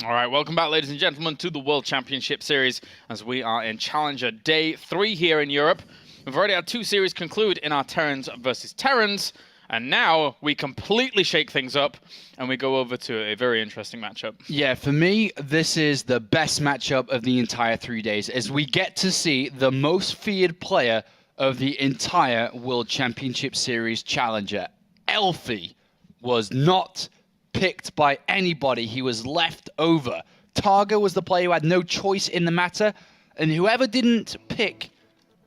All right, welcome back, ladies and gentlemen, to the World Championship Series as we are in Challenger Day 3 here in Europe. We've already had 2 series conclude in our Terrans versus Terrans, and now we completely shake things up and we go over to a very interesting matchup. Yeah, for me, this is the best matchup of the entire 3 days, as we get to see the most feared player of the entire World Championship Series Challenger. Elfi was not picked by anybody. He was left over. TargA was the player who had no choice in the matter, and whoever didn't pick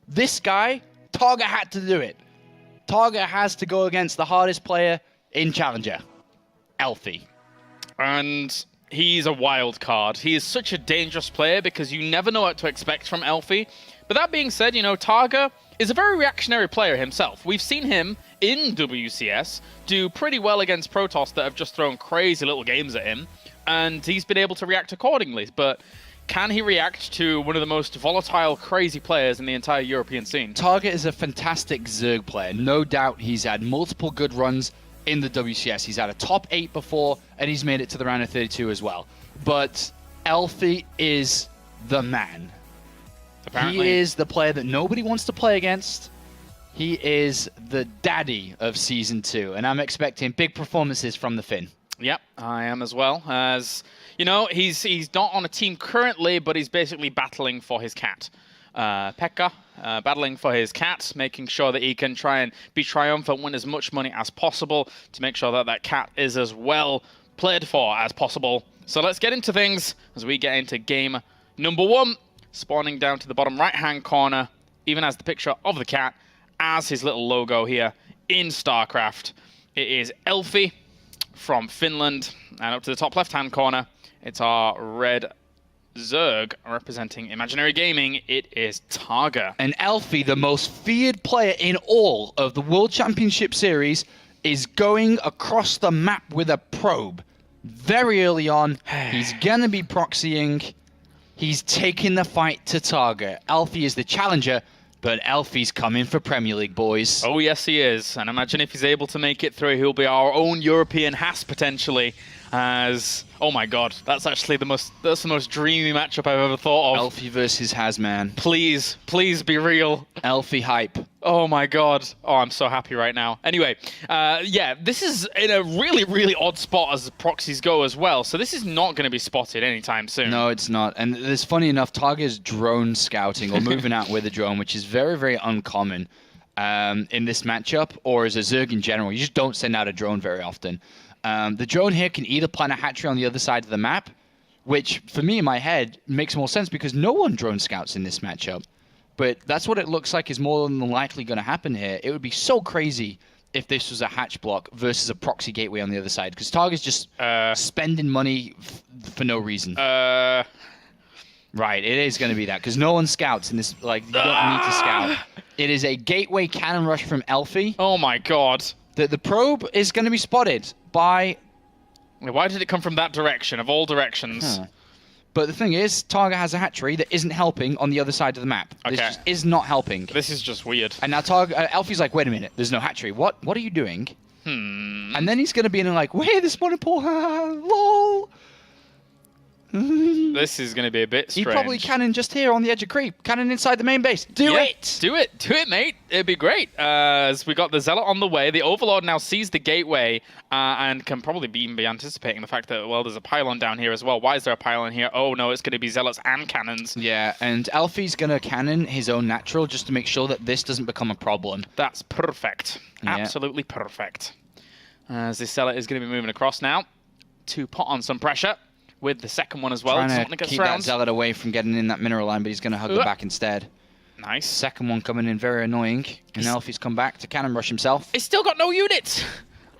this guy, TargA had to do it. TargA has to go against the hardest player in Challenger, Elfi. And he's a wild card. He is such a dangerous player because you never know what to expect from Elfi. But that being said, TargA is a very reactionary player himself. We've seen him in WCS do pretty well against Protoss that have just thrown crazy little games at him, and he's been able to react accordingly. But can he react to one of the most volatile, crazy players in the entire European scene? TargA is a fantastic Zerg player. No doubt he's had multiple good runs in the WCS. He's had a top 8 before, and he's made it to the round of 32 as well. But Elfi is the man. Apparently. He is the player that nobody wants to play against. He is the daddy of Season 2, and I'm expecting big performances from the Finn. Yep, I am as well. As he's not on a team currently, but he's basically battling for his cat. Pekka, battling for his cat, making sure that he can try and be triumphant, win as much money as possible to make sure that that cat is as well played for as possible. So let's get into things as we get into game number 1. Spawning down to the bottom right-hand corner, even as the picture of the cat, as his little logo here in StarCraft. It is Elfi from Finland, and up to the top left-hand corner, it's our red Zerg representing Imaginary Gaming. It is TargA. And Elfi, the most feared player in all of the World Championship Series, is going across the map with a probe. Very early on, he's going to be proxying. He's taking the fight to TargA. Elfi is the challenger, but Elfi's coming for Premier League, boys. Oh, yes, he is. And imagine if he's able to make it through, he'll be our own European Haas, potentially. As, oh my god, that's actually the most dreamy matchup I've ever thought of. Elfi versus Hazman. Please be real. Elfi hype. Oh my god. Oh, I'm so happy right now. Anyway, yeah, this is in a really, really odd spot as the proxies go as well. So this is not going to be spotted anytime soon. No, it's not. And it's funny enough, TargA's drone scouting or moving out with a drone, which is very, very uncommon in this matchup, or as a Zerg in general. You just don't send out a drone very often. The drone here can either plant a hatchery on the other side of the map, which for me in my head makes more sense because no one drone scouts in this matchup. But that's what it looks like is more than likely going to happen here. It would be so crazy if this was a hatch block versus a proxy gateway on the other side, because TargA's just spending money for no reason. Right, it is going to be that, because no one scouts in this. Like, you don't need to scout. It is a gateway cannon rush from Elfi. Oh my god. The probe is going to be spotted by... Why did it come from that direction, of all directions? Huh. But the thing is, TargA has a hatchery that isn't helping on the other side of the map. Okay. This just is not helping. This is just weird. And now Elfi's like, wait a minute, there's no hatchery. What are you doing? And then he's going to be in like, wait, this monopole, lol. This is going to be a bit strange. He probably cannon just here on the edge of creep. Cannon inside the main base. Do it! Do it, mate. It'd be great. As we got the Zealot on the way, the Overlord now sees the gateway and can probably even be anticipating the fact that, well, there's a pylon down here as well. Why is there a pylon here? Oh, no, it's going to be Zealots and cannons. Yeah, and Elfi's going to cannon his own natural just to make sure that this doesn't become a problem. That's perfect. Yeah. Absolutely perfect. As this Zealot is going to be moving across now to put on some pressure. With the second one as well. Trying to keep that Zealot away from getting in that mineral line, but he's going to hug the back instead. Nice. Second one coming in very annoying. And Elfi's come back to cannon rush himself. He's still got no units.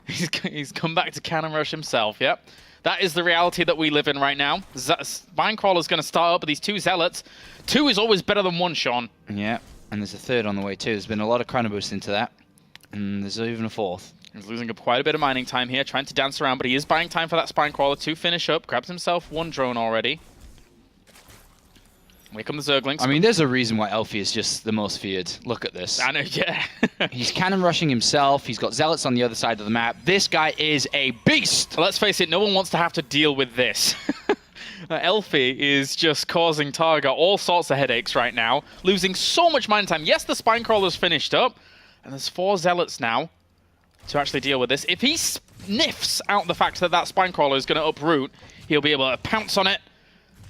He's come back to cannon rush himself, yep. That is the reality that we live in right now. Minecrawler's going to start up with these 2 Zealots. 2 is always better than 1, Sean. Yeah, and there's a third on the way too. There's been a lot of chrono boost into that. And there's even a 4th. He's losing up quite a bit of mining time here, trying to dance around, but he is buying time for that Spinecrawler to finish up. Grabs himself 1 drone already. Here come the Zerglings. I mean, there's a reason why Elfi is just the most feared. Look at this. I know, yeah. He's cannon rushing himself. He's got Zealots on the other side of the map. This guy is a beast. Let's face it, no one wants to have to deal with this. Elfi is just causing TargA all sorts of headaches right now, losing so much mine time. Yes, the Spinecrawler's finished up, and there's 4 Zealots now to actually deal with this. If he sniffs out the fact that that Spinecrawler is going to uproot, he'll be able to pounce on it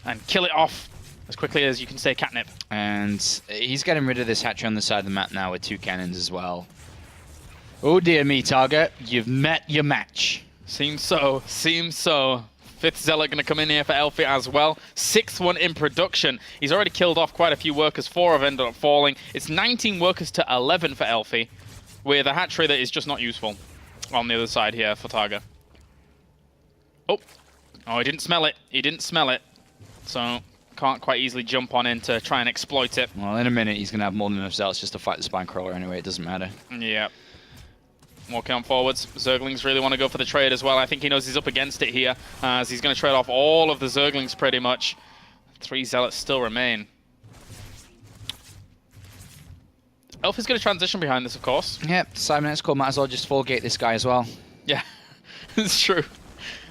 and kill it off as quickly as you can say catnip. And he's getting rid of this hatchery on the side of the map now with 2 cannons as well. Oh dear me, TargA, you've met your match. Seems so, seems so. 5th Zealot going to come in here for Elfi as well. 6th one in production. He's already killed off quite a few workers. 4 have ended up falling. It's 19 workers to 11 for Elfi, with a hatchery that is just not useful on the other side here for TargA. Oh, he didn't smell it. He didn't smell it. So can't quite easily jump on in to try and exploit it. Well, in a minute, he's going to have more than enough Zealots just to fight the Spinecrawler anyway. It doesn't matter. Yeah. Walking on forwards. Zerglings really want to go for the trade as well. I think he knows he's up against it here, as he's going to trade off all of the Zerglings pretty much. 3 Zealots still remain. Elf is going to transition behind this, of course. Yep, Simon X-Core might as well just 4-gate this guy as well. Yeah, it's true.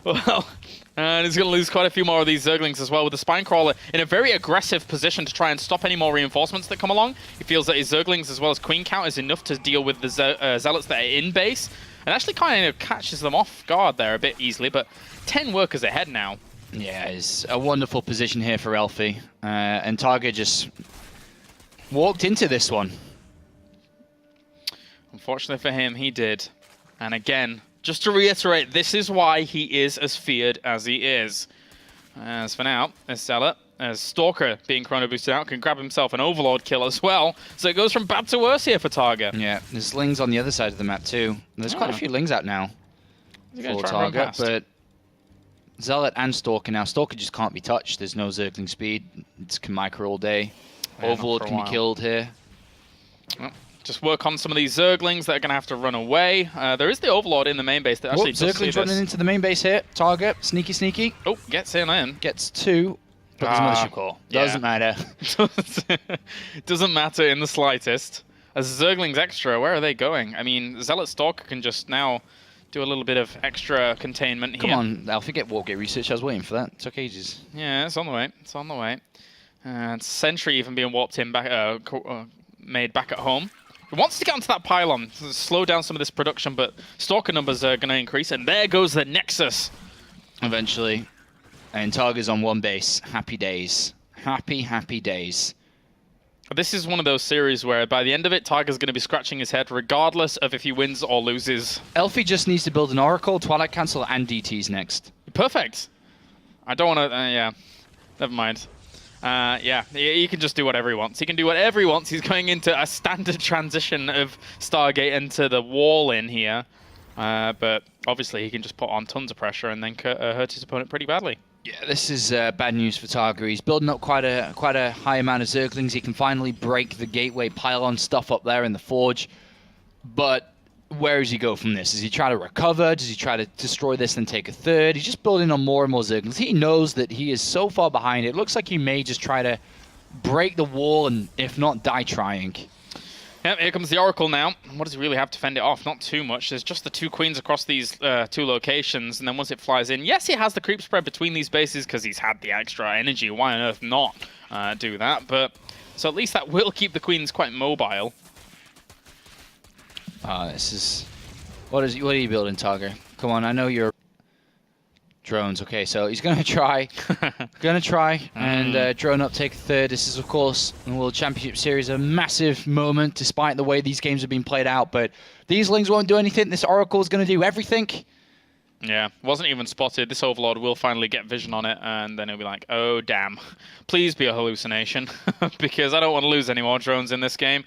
Well, and he's going to lose quite a few more of these Zerglings as well, with the Spinecrawler in a very aggressive position to try and stop any more reinforcements that come along. He feels that his Zerglings as well as Queen count is enough to deal with the Zealots that are in base, and actually kind of catches them off guard there a bit easily, but 10 workers ahead now. Yeah, it's a wonderful position here for Elfi, and TargA just walked into this one. Unfortunately for him, he did. And again, just to reiterate, this is why he is as feared as he is. As for now, as Zealot, as Stalker being chrono boosted out, can grab himself an Overlord kill as well. So it goes from bad to worse here for TargA. Yeah, there's Lings on the other side of the map too. There's quite a few Lings out now for TargA, but Zealot and Stalker now. Stalker just can't be touched. There's no Zergling speed. It's can micro all day. Yeah, Overlord can be killed here. Well, just work on some of these Zerglings that are going to have to run away. There is the Overlord in the main base that actually does Zerglings running into the main base here. TargA, sneaky, sneaky. Oh, gets in. Gets 2. But there's Mothership Core. Doesn't matter. Doesn't matter in the slightest. As Zerglings extra, where are they going? I mean, Zealot Stalker can just now do a little bit of extra containment here. Come on, Alfie, get Wargate research. I was waiting for that. It took ages. Yeah, it's on the way. It's on the way. And Sentry even being warped in back, made back at home. He wants to get onto that pylon, to slow down some of this production, but Stalker numbers are going to increase, and there goes the Nexus. Eventually. And TargA's on 1 base. Happy days. Happy, happy days. This is one of those series where by the end of it, TargA's going to be scratching his head regardless of if he wins or loses. Elfi just needs to build an Oracle, Twilight Cancel, and DTs next. Perfect. I don't want to... yeah. Never mind. Yeah, he can just do whatever he wants. He can do whatever he wants. He's going into a standard transition of Stargate into the wall in here. But obviously he can just put on tons of pressure and then hurt his opponent pretty badly. Yeah, this is bad news for TargA. He's building up quite a high amount of Zerglings. He can finally break the gateway pylon stuff up there in the forge. But where does he go from this? Does he try to recover? Does he try to destroy this and take a 3rd? He's just building on more and more Zerglings. He knows that he is so far behind. It looks like he may just try to break the wall and, if not, die trying. Yep, here comes the Oracle now. What does he really have to fend it off? Not too much. There's just the 2 queens across these 2 locations, and then once it flies in, yes, he has the creep spread between these bases because he's had the extra energy. Why on earth not do that? But so at least that will keep the queens quite mobile. This is... What are you building, TargA? Come on, I know you're... Drones, okay, so he's going to try. And drone up, take a 3rd. This is, of course, in the World Championship Series, a massive moment, despite the way these games have been played out. But these Lings won't do anything. This Oracle is going to do everything. Yeah, wasn't even spotted. This Overlord will finally get vision on it, and then he'll be like, oh, damn. Please be a hallucination, because I don't want to lose any more drones in this game.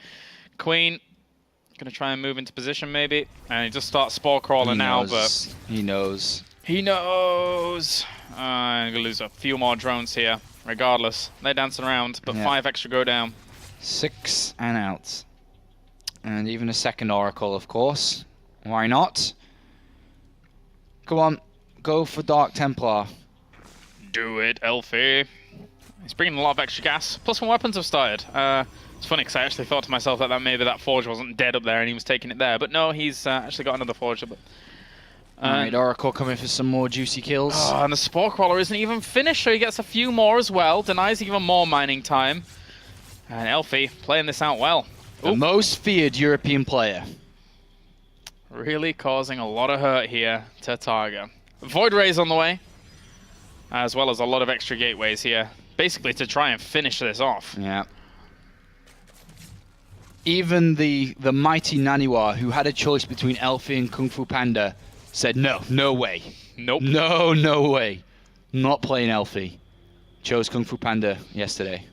Queen... Gonna try and move into position maybe, and he just starts spore crawling now, but he knows. He knows. I'm gonna lose a few more drones here, regardless. They're dancing around, but 5 extra go down. 6 and out, and even a 2nd Oracle, of course. Why not? Come on, go for Dark Templar. Do it, Elfi. He's bringing a lot of extra gas. Plus 1 weapons have started. It's funny because I actually thought to myself that maybe that forge wasn't dead up there and he was taking it there. But no, he's actually got another forge. But Alright, Oracle coming for some more juicy kills. Oh, and the Spore Crawler isn't even finished, so he gets a few more as well. Denies even more mining time. And elfi playing this out well. The most feared European player. Really causing a lot of hurt here to TargA. Void Ray's on the way, as well as a lot of extra gateways here, basically to try and finish this off. Yeah. Even the mighty Naniwa, who had a choice between elfi and Kung Fu Panda, said no way. Nope. No way. Not playing elfi. Chose Kung Fu Panda yesterday.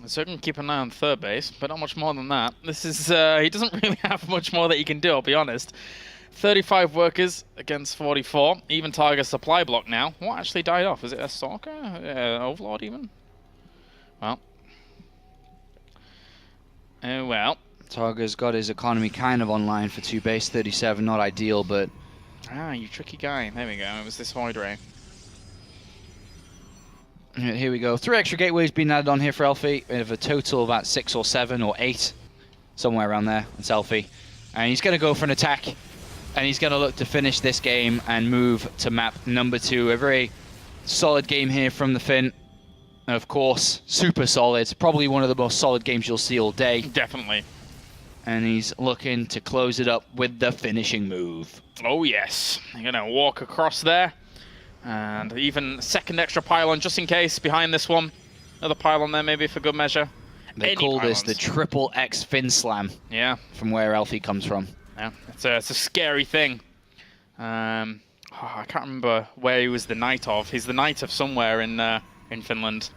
So can keep an eye on third base, but not much more than that. This is, he doesn't really have much more that he can do, I'll be honest. 35 workers against 44. Even TargA's supply block now. What actually died off? Is it a Stalker? Overlord even? Well. Oh well. TargA's got his economy kind of online for 2 base, 37, not ideal, but... Ah, you tricky guy. There we go, it was this Void Ray. Here we go. 3 extra gateways being added on here for elfi. We have a total of about 6 or 7 or 8. Somewhere around there. It's elfi. And he's going to go for an attack. And he's going to look to finish this game and move to map number 2. A very solid game here from the Finn. Of course, super solid. Probably one of the most solid games you'll see all day. Definitely. And he's looking to close it up with the finishing move. Oh yes. You're going to walk across there. And even second extra pylon just in case behind this one. Another pylon there maybe for good measure. They call this the triple X Fin Slam. Yeah. From where elfi comes from. Yeah, it's a scary thing. I can't remember where he was the knight of. He's the knight of somewhere in Finland.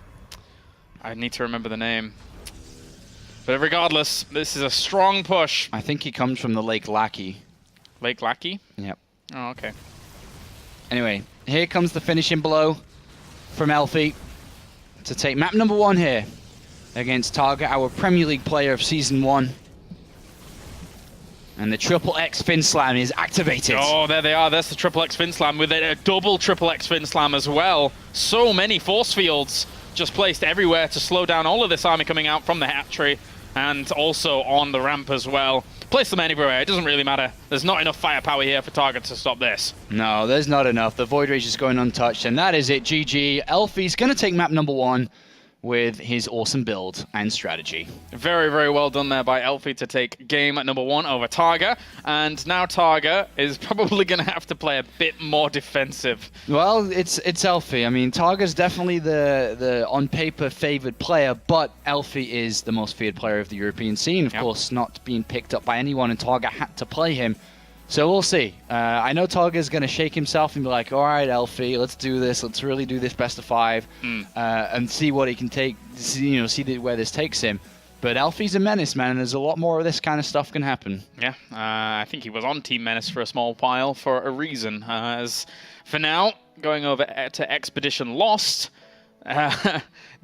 I need to remember the name. But regardless, this is a strong push. I think he comes from the Lake Lackey. Lake Lackey? Yep. Oh, okay. Anyway, here comes the finishing blow from elfi to take map number 1 here against TargA, our Premier League player of Season 1. And the triple X Fin Slam is activated. Oh, there they are. There's the triple X Fin Slam with a double triple X Fin Slam as well. So many force fields just placed everywhere to slow down all of this army coming out from the hatchery and also on the ramp as well. Place them anywhere. It doesn't really matter. There's not enough firepower here for TargA to stop this. No, there's not enough. The Void Rage is going untouched, and that is it. GG. elfi's going to take map number 1 with his awesome build and strategy. Very, very well done there by elfi to take game number 1 over TargA. And now TargA is probably going to have to play a bit more defensive. Well, it's elfi. I mean, TargA's definitely the on paper favored player, but elfi is the most feared player of the European scene. Of course, not being picked up by anyone, and TargA had to play him. So we'll see. I know TargA's going to shake himself and be like, all right, elfi, let's do this. Let's really do this best of 5 and see what he can take, see where this takes him. But elfi's a menace, man, and there's a lot more of this kind of stuff can happen. Yeah, I think he was on Team Menace for a small while for a reason. As for now, going over to Expedition Lost,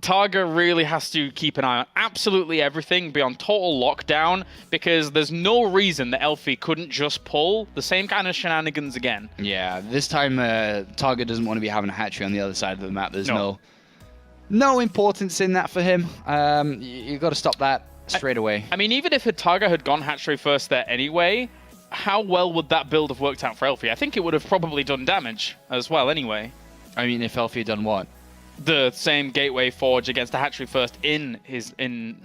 TargA really has to keep an eye on absolutely everything, be on total lockdown, because there's no reason that elfi couldn't just pull the same kind of shenanigans again. Yeah, this time TargA doesn't want to be having a hatchery on the other side of the map. There's no importance in that for him. You've got to stop that straight away. I mean, even if TargA had gone hatchery first there anyway, how well would that build have worked out for elfi? I think it would have probably done damage as well anyway. I mean, if elfi had done what? The same gateway forge against the hatchery first in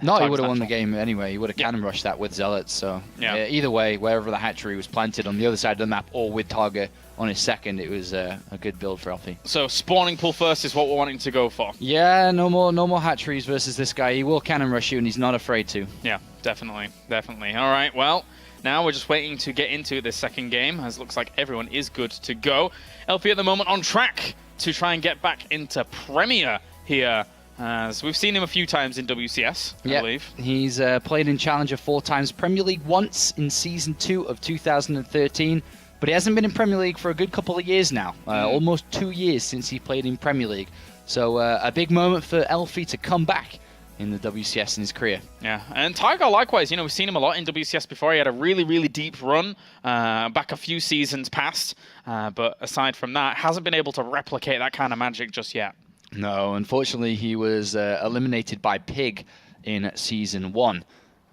No, he would have won the game anyway. He would have cannon rushed that with zealots. So either way, wherever the hatchery was planted on the other side of the map or with TargA on his second, it was a good build for elfi. So spawning pool first is what we're wanting to go for. Yeah, no more hatcheries versus this guy. He will cannon rush you, and he's not afraid to. Yeah, definitely. All right, well, now we're just waiting to get into this second game, as it looks like everyone is good to go. elfi at the moment on track to try and get back into Premier here, as we've seen him a few times in WCS, I believe. He's played in Challenger 4 times, Premier League once in Season 2 of 2013, but he hasn't been in Premier League for a good couple of years now, almost 2 years since he played in Premier League. So a big moment for elfi to come back in the WCS in his career. Yeah, and TargA likewise, we've seen him a lot in WCS before. He had a really, really deep run back a few seasons past, but aside from that, hasn't been able to replicate that kind of magic just yet. No, unfortunately, he was eliminated by Pig in Season 1,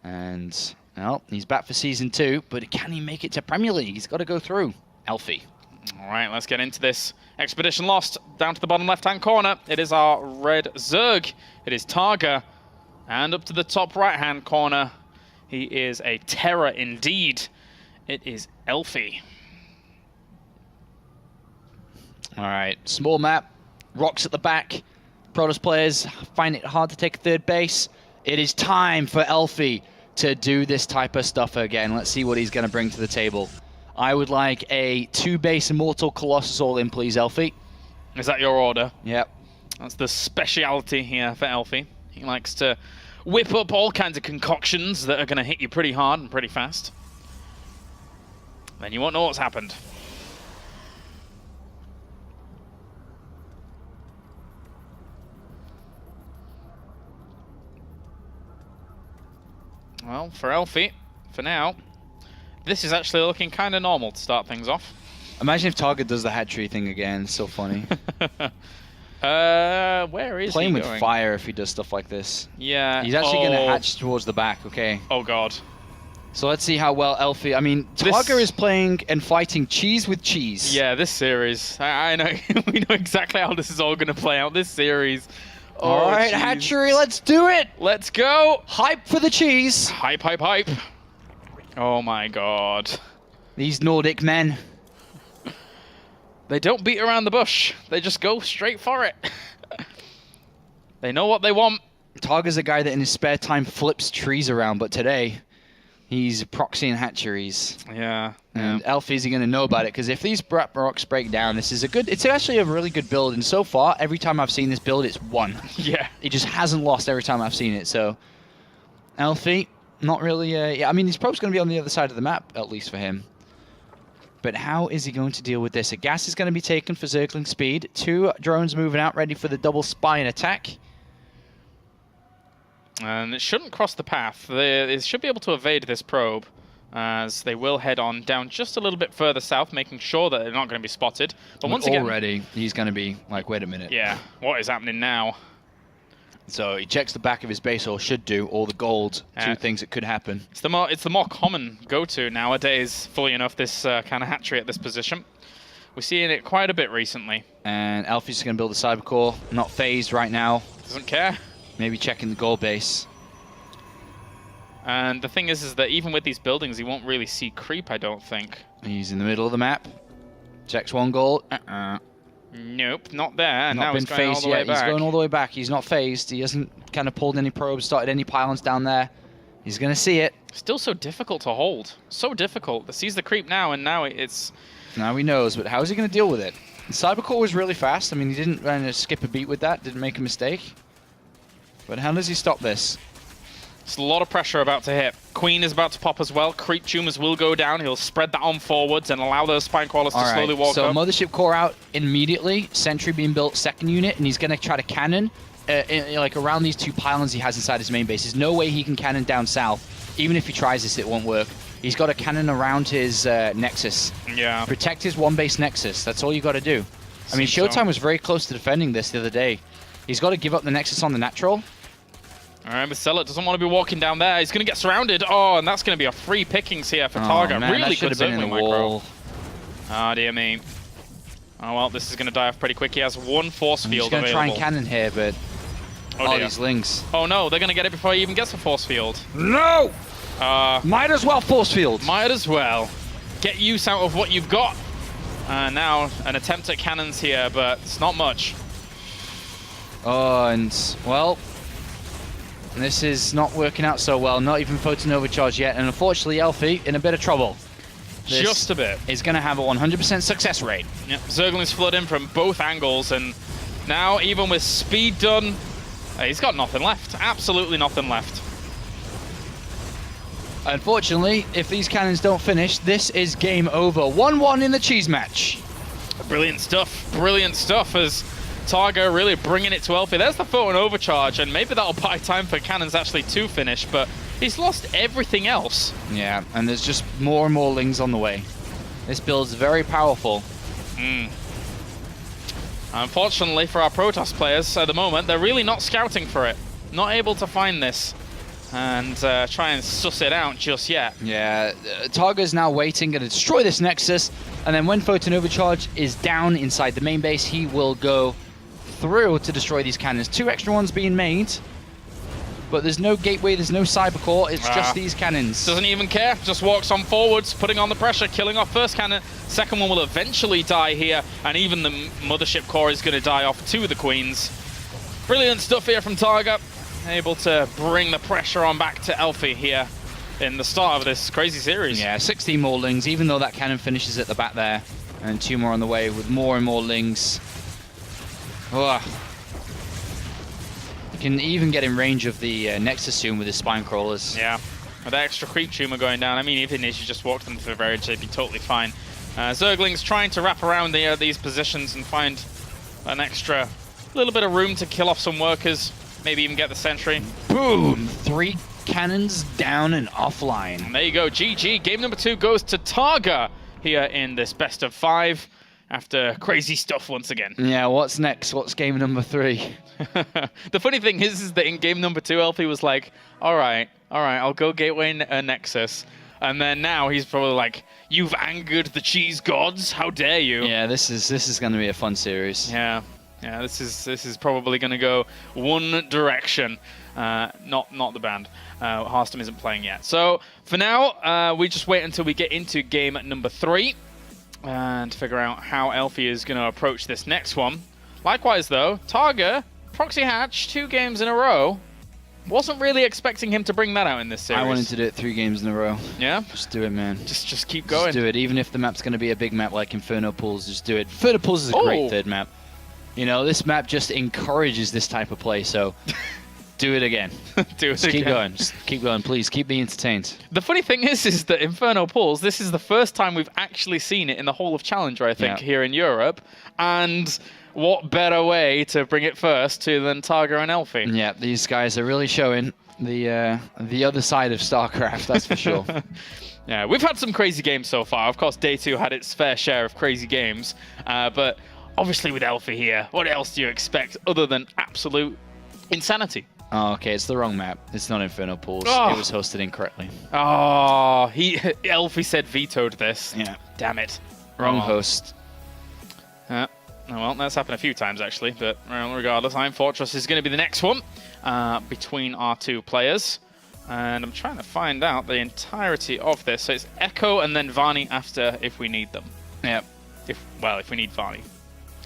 and Well, he's back for Season 2, but can he make it to Premier League? He's got to go through. Elfi. All right, let's get into this. Expedition lost down to the bottom left-hand corner. It is our red Zerg. It is TargA. And up to the top right-hand corner, he is a terror indeed. It is elfi. All right, small map, rocks at the back. Protoss players find it hard to take a third base. It is time for elfi to do this type of stuff again. Let's see what he's going to bring to the table. I would like a 2-base Immortal Colossus all in, please, elfi. Is that your order? Yep. That's the speciality here for elfi. He likes to whip up all kinds of concoctions that are going to hit you pretty hard and pretty fast. Then you won't know what's happened. Well, for elfi, for now, this is actually looking kind of normal to start things off. Imagine if TargA does the hatchery thing again. It's so funny. Where is Playing he with going? fire if he does stuff like this. Yeah. He's actually going to hatch towards the back, okay? Oh, God. So let's see how well elfi... I mean, TargA is playing and fighting cheese with cheese. Yeah, this series. I know. We know exactly how this is all going to play out. This series. All right, geez. hatchery, let's do it! Let's go! Hype for the cheese! Hype, hype, hype. Oh, my God. These Nordic men. They don't beat around the bush. They just go straight for it. They know what they want. TargA's a guy that in his spare time flips trees around, but today he's proxying hatcheries. Yeah. And elfi's going to know about it, because if these rocks break down, this is a good... It's actually a really good build, and so far, every time I've seen this build, it's won. Yeah. It just hasn't lost every time I've seen it, so... elfi, not really... yeah, I mean, he's probably going to be on the other side of the map, at least for him. But how is he going to deal with this? A gas is going to be taken for Zergling speed. 2 drones moving out, ready for the double spine attack. And it shouldn't cross the path. They should be able to evade this probe, as they will head on down just a little bit further south, making sure that they're not going to be spotted. But once again... Already, he's going to be like, wait a minute. Yeah, what is happening now? So he checks the back of his base, or should do, all the gold. 2 things that could happen. It's the more common go-to nowadays, fully enough, this kind of hatchery at this position. We're seeing it quite a bit recently. And elfi's going to build a cyber core. Not phased right now. Doesn't care. Maybe checking the gold base. And the thing is that even with these buildings, he won't really see creep, I don't think. He's in the middle of the map. Checks 1 gold. Nope, not there. And now Not been he's going all phased the way yet. back. He's going all the way back. He's not phased. He hasn't kind of pulled any probes, started any pylons down there. He's going to see it. Still so difficult to hold. So difficult. He sees the creep now, and now it's... Now he knows, but how is he going to deal with it? The Cybercore was really fast. I mean, he didn't skip a beat with that. Didn't make a mistake. But how does he stop this? It's a lot of pressure about to hit. Queen is about to pop as well. Creep tumors will go down. He'll spread that on forwards and allow those spine crawlers to slowly walk so up. Mothership core out immediately. Sentry being built 2nd unit, and he's going to try to cannon like around these 2 pylons he has inside his main base. There's no way he can cannon down south. Even if he tries this, it won't work. He's got to cannon around his Nexus. Yeah. Protect his 1-base Nexus. That's all you got to do. I mean, Showtime was very close to defending this the other day. He's got to give up the Nexus on the natural. All right, but Zealot doesn't want to be walking down there. He's going to get surrounded. Oh, and that's going to be a free pickings here for TargA. Man, really that should good have been in the wall. Ah, dear me. Oh, well, this is going to die off pretty quick. He has 1 force field available. He's going to try and cannon here, but... Oh, these lings. Oh, no, they're going to get it before he even gets a force field. No! Might as well force field. Might as well. Get use out of what you've got. Now, an attempt at cannons here, but it's not much. Oh, and, well... This is not working out so well. Not even photon overcharge yet. And unfortunately, elfi in a bit of trouble. This just a bit. Is going to have a 100% success rate. Yep, Zerglings flood in from both angles. And now, even with speed done, he's got nothing left. Absolutely nothing left. Unfortunately, if these cannons don't finish, this is game over. 1-1 in the cheese match. Brilliant stuff. Brilliant stuff as TargA really bringing it to elfi. There's the photon overcharge, and maybe that'll buy time for cannons actually to finish, but he's lost everything else. Yeah, and there's just more and more lings on the way. This build's very powerful. Unfortunately for our Protoss players at the moment, they're really not scouting for it. Not able to find this. and try and suss it out just yet. Yeah, TargA's now waiting, going to destroy this Nexus, and then when Photon Overcharge is down inside the main base, he will go through to destroy these cannons. 2 extra ones being made, but there's no gateway, there's no cybercore, it's just these cannons. Doesn't even care, just walks on forwards, putting on the pressure, killing off first cannon. Second one will eventually die here, and even the mothership core is going to die off 2 of the queens. Brilliant stuff here from TargA. Able to bring the pressure on back to elfi here in the start of this crazy series. Yeah, 16 more Lings, even though that cannon finishes at the back there, and 2 more on the way with more and more Lings. Ugh. You can even get in range of the Nexus soon with his spine crawlers. Yeah, with that extra creep tumor going down, I mean, even if you just walked them to the very edge, they'd be totally fine. Zergling's trying to wrap around these positions and find an extra little bit of room to kill off some workers. Maybe even get the sentry. Boom! 3 cannons down and offline. And there you go, GG. Game number 2 goes to TargA here in this best of 5 after crazy stuff once again. Yeah, what's next? What's game number 3? The funny thing is that in game number 2, elfi was like, all right, I'll go gateway Nexus. And then now he's probably like, you've angered the cheese gods, how dare you? Yeah, this is going to be a fun series. Yeah. Yeah, this is probably going to go one direction, not the band. Harstom isn't playing yet. So for now, we just wait until we get into game number 3 and figure out how elfi is going to approach this next one. Likewise, though, TargA, Proxy Hatch, 2 games in a row. Wasn't really expecting him to bring that out in this series. I wanted to do it 3 games in a row. Yeah? Just do it, man. Just keep going. Just do it. Even if the map's going to be a big map like Inferno Pools, just do it. Inferno Pools is a great 3rd map. You know, this map just encourages this type of play, so do it again. Just keep going. Just keep going, please. Keep me entertained. The funny thing is that Inferno Pools, this is the first time we've actually seen it in the whole of Challenger, I think, here in Europe. And what better way to bring it first than TargA and elfi? Yeah, these guys are really showing the other side of StarCraft, that's for sure. Yeah, we've had some crazy games so far. Of course, Day 2 had its fair share of crazy games, but obviously with elfi here, what else do you expect other than absolute insanity? Oh, okay, it's the wrong map. It's not Inferno Pools. Oh. It was hosted incorrectly. Oh, elfi said vetoed this. Yeah. Damn it. Wrong host. Oh, well, that's happened a few times, actually, but regardless, Iron Fortress is going to be the next one between our 2 players. And I'm trying to find out the entirety of this. So it's Echo and then Varney after if we need them. Yeah. If we need Varney.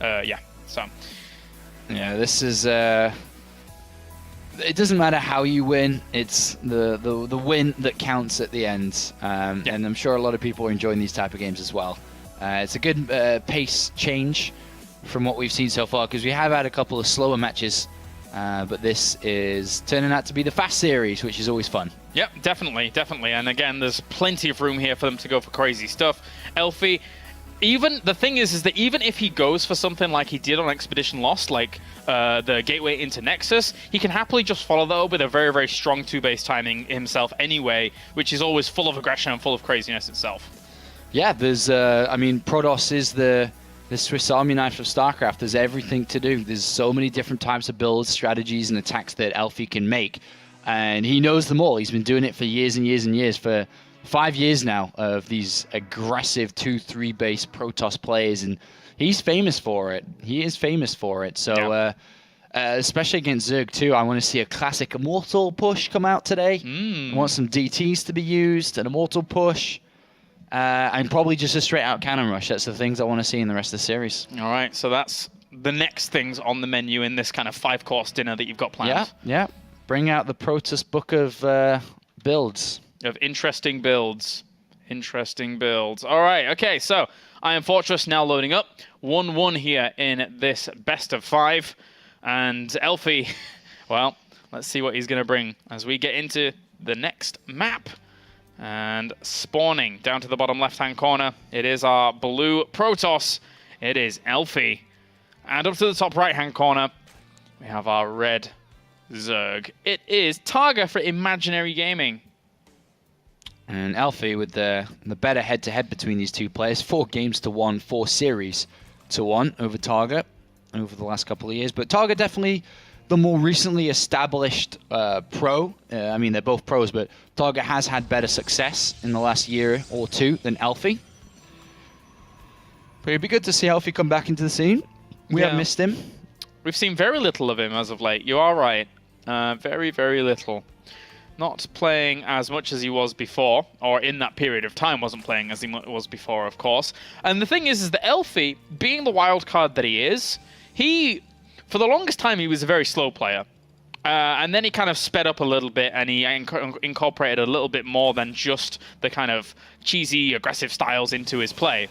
Yeah, so. Yeah, this is... it doesn't matter how you win. It's the win that counts at the end. And I'm sure a lot of people are enjoying these type of games as well. It's a good pace change from what we've seen so far, because we have had a couple of slower matches, but this is turning out to be the fast series, which is always fun. Yep, definitely. And again, there's plenty of room here for them to go for crazy stuff. elfi, even the thing is that even if he goes for something like he did on Expedition Lost, like the gateway into Nexus, he can happily just follow that up with a very, very strong 2-base timing himself anyway, which is always full of aggression and full of craziness itself. Yeah, there's, I mean, Protoss is the Swiss Army knife of StarCraft. There's everything to do. There's so many different types of builds, strategies, and attacks that elfi can make. And he knows them all. He's been doing it for years and years and years, for 5 years now, of these aggressive 2-3 base Protoss plays, and he's famous for it. He is famous for it. So, especially against Zerg too, I want to see a classic Immortal push come out today. I want some DTs to be used, an Immortal push, and probably just a straight-out cannon rush. That's the things I want to see in the rest of the series. All right, so that's the next things on the menu in this kind of 5-course dinner that you've got planned. Yeah. Bring out the Protoss book of builds. Of interesting builds. All right, okay, so Iron Fortress now loading up. 1-1 here in this best of 5. And elfi, well, let's see what he's going to bring as we get into the next map. And spawning down to the bottom left-hand corner, it is our blue Protoss. It is elfi. And up to the top right-hand corner, we have our red Zerg. It is TargA for Imaginary Gaming. And elfi with the better head-to-head between these 2 players. 4 games to 1, 4 series to 1 over TargA over the last couple of years. But TargA definitely the more recently established pro. I mean, they're both pros, but TargA has had better success in the last year or two than elfi. But it'd be good to see elfi come back into the scene. We have missed him. We've seen very little of him as of late. You are right. Very, very little. Not playing as much as he was before, or in that period of time wasn't playing as he was before, of course. And the thing is that elfi, being the wild card that he is, for the longest time, he was a very slow player. And then he kind of sped up a little bit, and he incorporated a little bit more than just the kind of cheesy, aggressive styles into his play.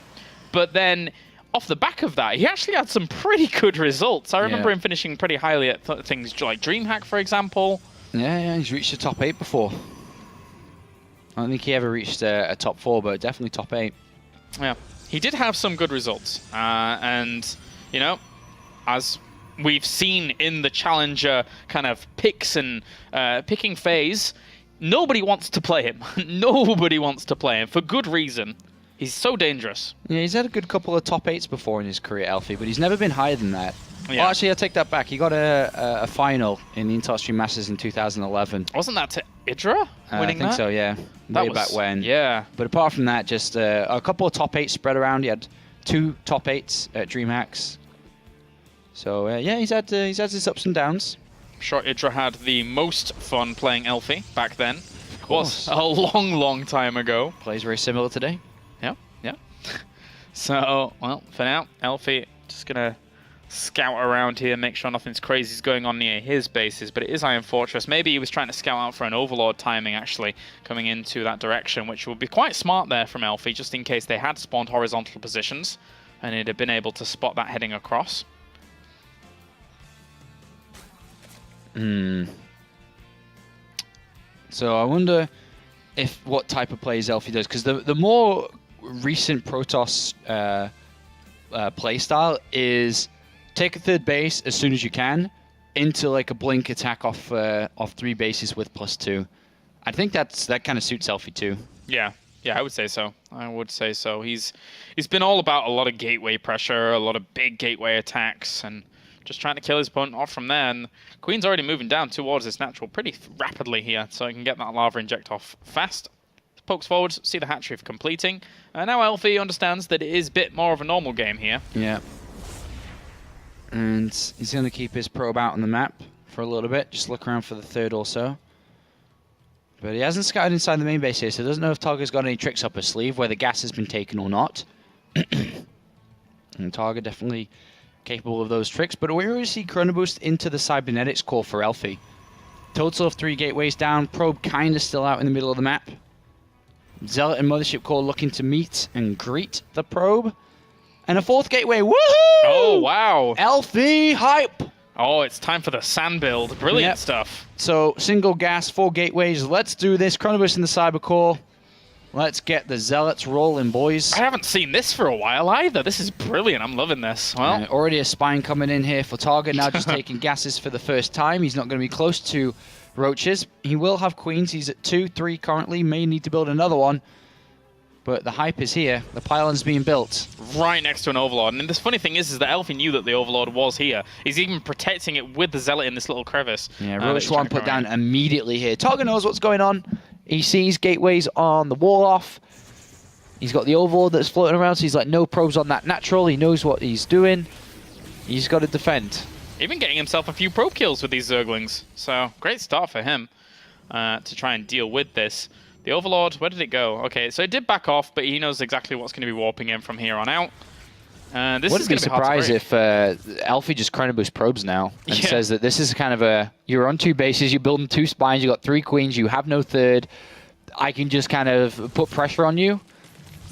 But then, off the back of that, he actually had some pretty good results. I remember him finishing pretty highly at things like DreamHack, for example. Yeah, he's reached the top 8 before. I don't think he ever reached a top 4, but definitely top 8. Yeah, he did have some good results. And, you know, as we've seen in the Challenger kind of picks and picking phase, nobody wants to play him. Nobody wants to play him, for good reason. He's so dangerous. Yeah, he's had a good couple of top 8s before in his career, elfi, but he's never been higher than that. Yeah. Well, actually, I'll take that back. He got a final in the Interstream Masters in 2011. Wasn't that to Idra winning that? I think so, yeah. Way back when. Yeah. But apart from that, just a couple of top 8s spread around. He had 2 top 8s at DreamHacks. So, yeah, he's had his ups and downs. I'm sure Idra had the most fun playing elfi back then. Of course. Was a long, long time ago. Plays very similar today. Yeah, yeah. So, well, for now, elfi just going to scout around here, make sure nothing's crazy is going on near his bases, but it is Iron Fortress. Maybe he was trying to scout out for an Overlord timing, actually, coming into that direction, which would be quite smart there from elfi, just in case they had spawned horizontal positions, and he'd have been able to spot that heading across. So I wonder what type of plays elfi does, because the more recent Protoss playstyle is take a third base as soon as you can into like a blink attack off 3 bases with +2. I think that kind of suits elfi too. Yeah, I would say so. I would say so. He's been all about a lot of gateway pressure, a lot of big gateway attacks, and just trying to kill his opponent off from there. And Queen's already moving down towards his natural pretty rapidly here, so he can get that lava inject off fast. Pokes forward, see the hatchery of completing. Now elfi understands that it is a bit more of a normal game here. Yeah. And he's going to keep his probe out on the map for a little bit, just look around for the third also. But he hasn't scouted inside the main base here, so doesn't know if TargA's got any tricks up his sleeve, whether gas has been taken or not. And TargA definitely capable of those tricks, but we already see Chrono Boost into the cybernetics core for elfi. Total of 3 gateways down, probe kind of still out in the middle of the map. Zealot and Mothership Core looking to meet and greet the probe. And a 4th gateway, woohoo! Oh, wow. elfi hype! Oh, it's time for the sand build. Brilliant stuff. So, single gas, 4 gateways. Let's do this. Chrono Boost in the Cyber Core. Let's get the Zealots rolling, boys. I haven't seen this for a while either. This is brilliant. I'm loving this. Well, already a spine coming in here for TargA. Now just taking gases for the first time. He's not going to be close to roaches. He will have queens. He's at 2, 3 currently. May need to build another one. But the hype is here. The pylon's being built. Right next to an Overlord. And this funny thing is that elfi knew that the Overlord was here. He's even protecting it with the Zealot in this little crevice. Yeah, Roach one put down immediately here. TargA knows what's going on. He sees gateways on the wall off. He's got the Overlord that's floating around, so he's like, no probes on that natural. He knows what he's doing. He's got to defend. Even getting himself a few probe kills with these Zerglings. So, great start for him to try and deal with this. The Overlord, where did it go? Okay, so it did back off, but he knows exactly what's going to be warping in from here on out. This Wouldn't be surprised if elfi just Chrono Boost probes now and says that this is kind of a, you're on 2 bases, you're building 2 spines, you got 3 queens, you have no third. I can just kind of put pressure on you,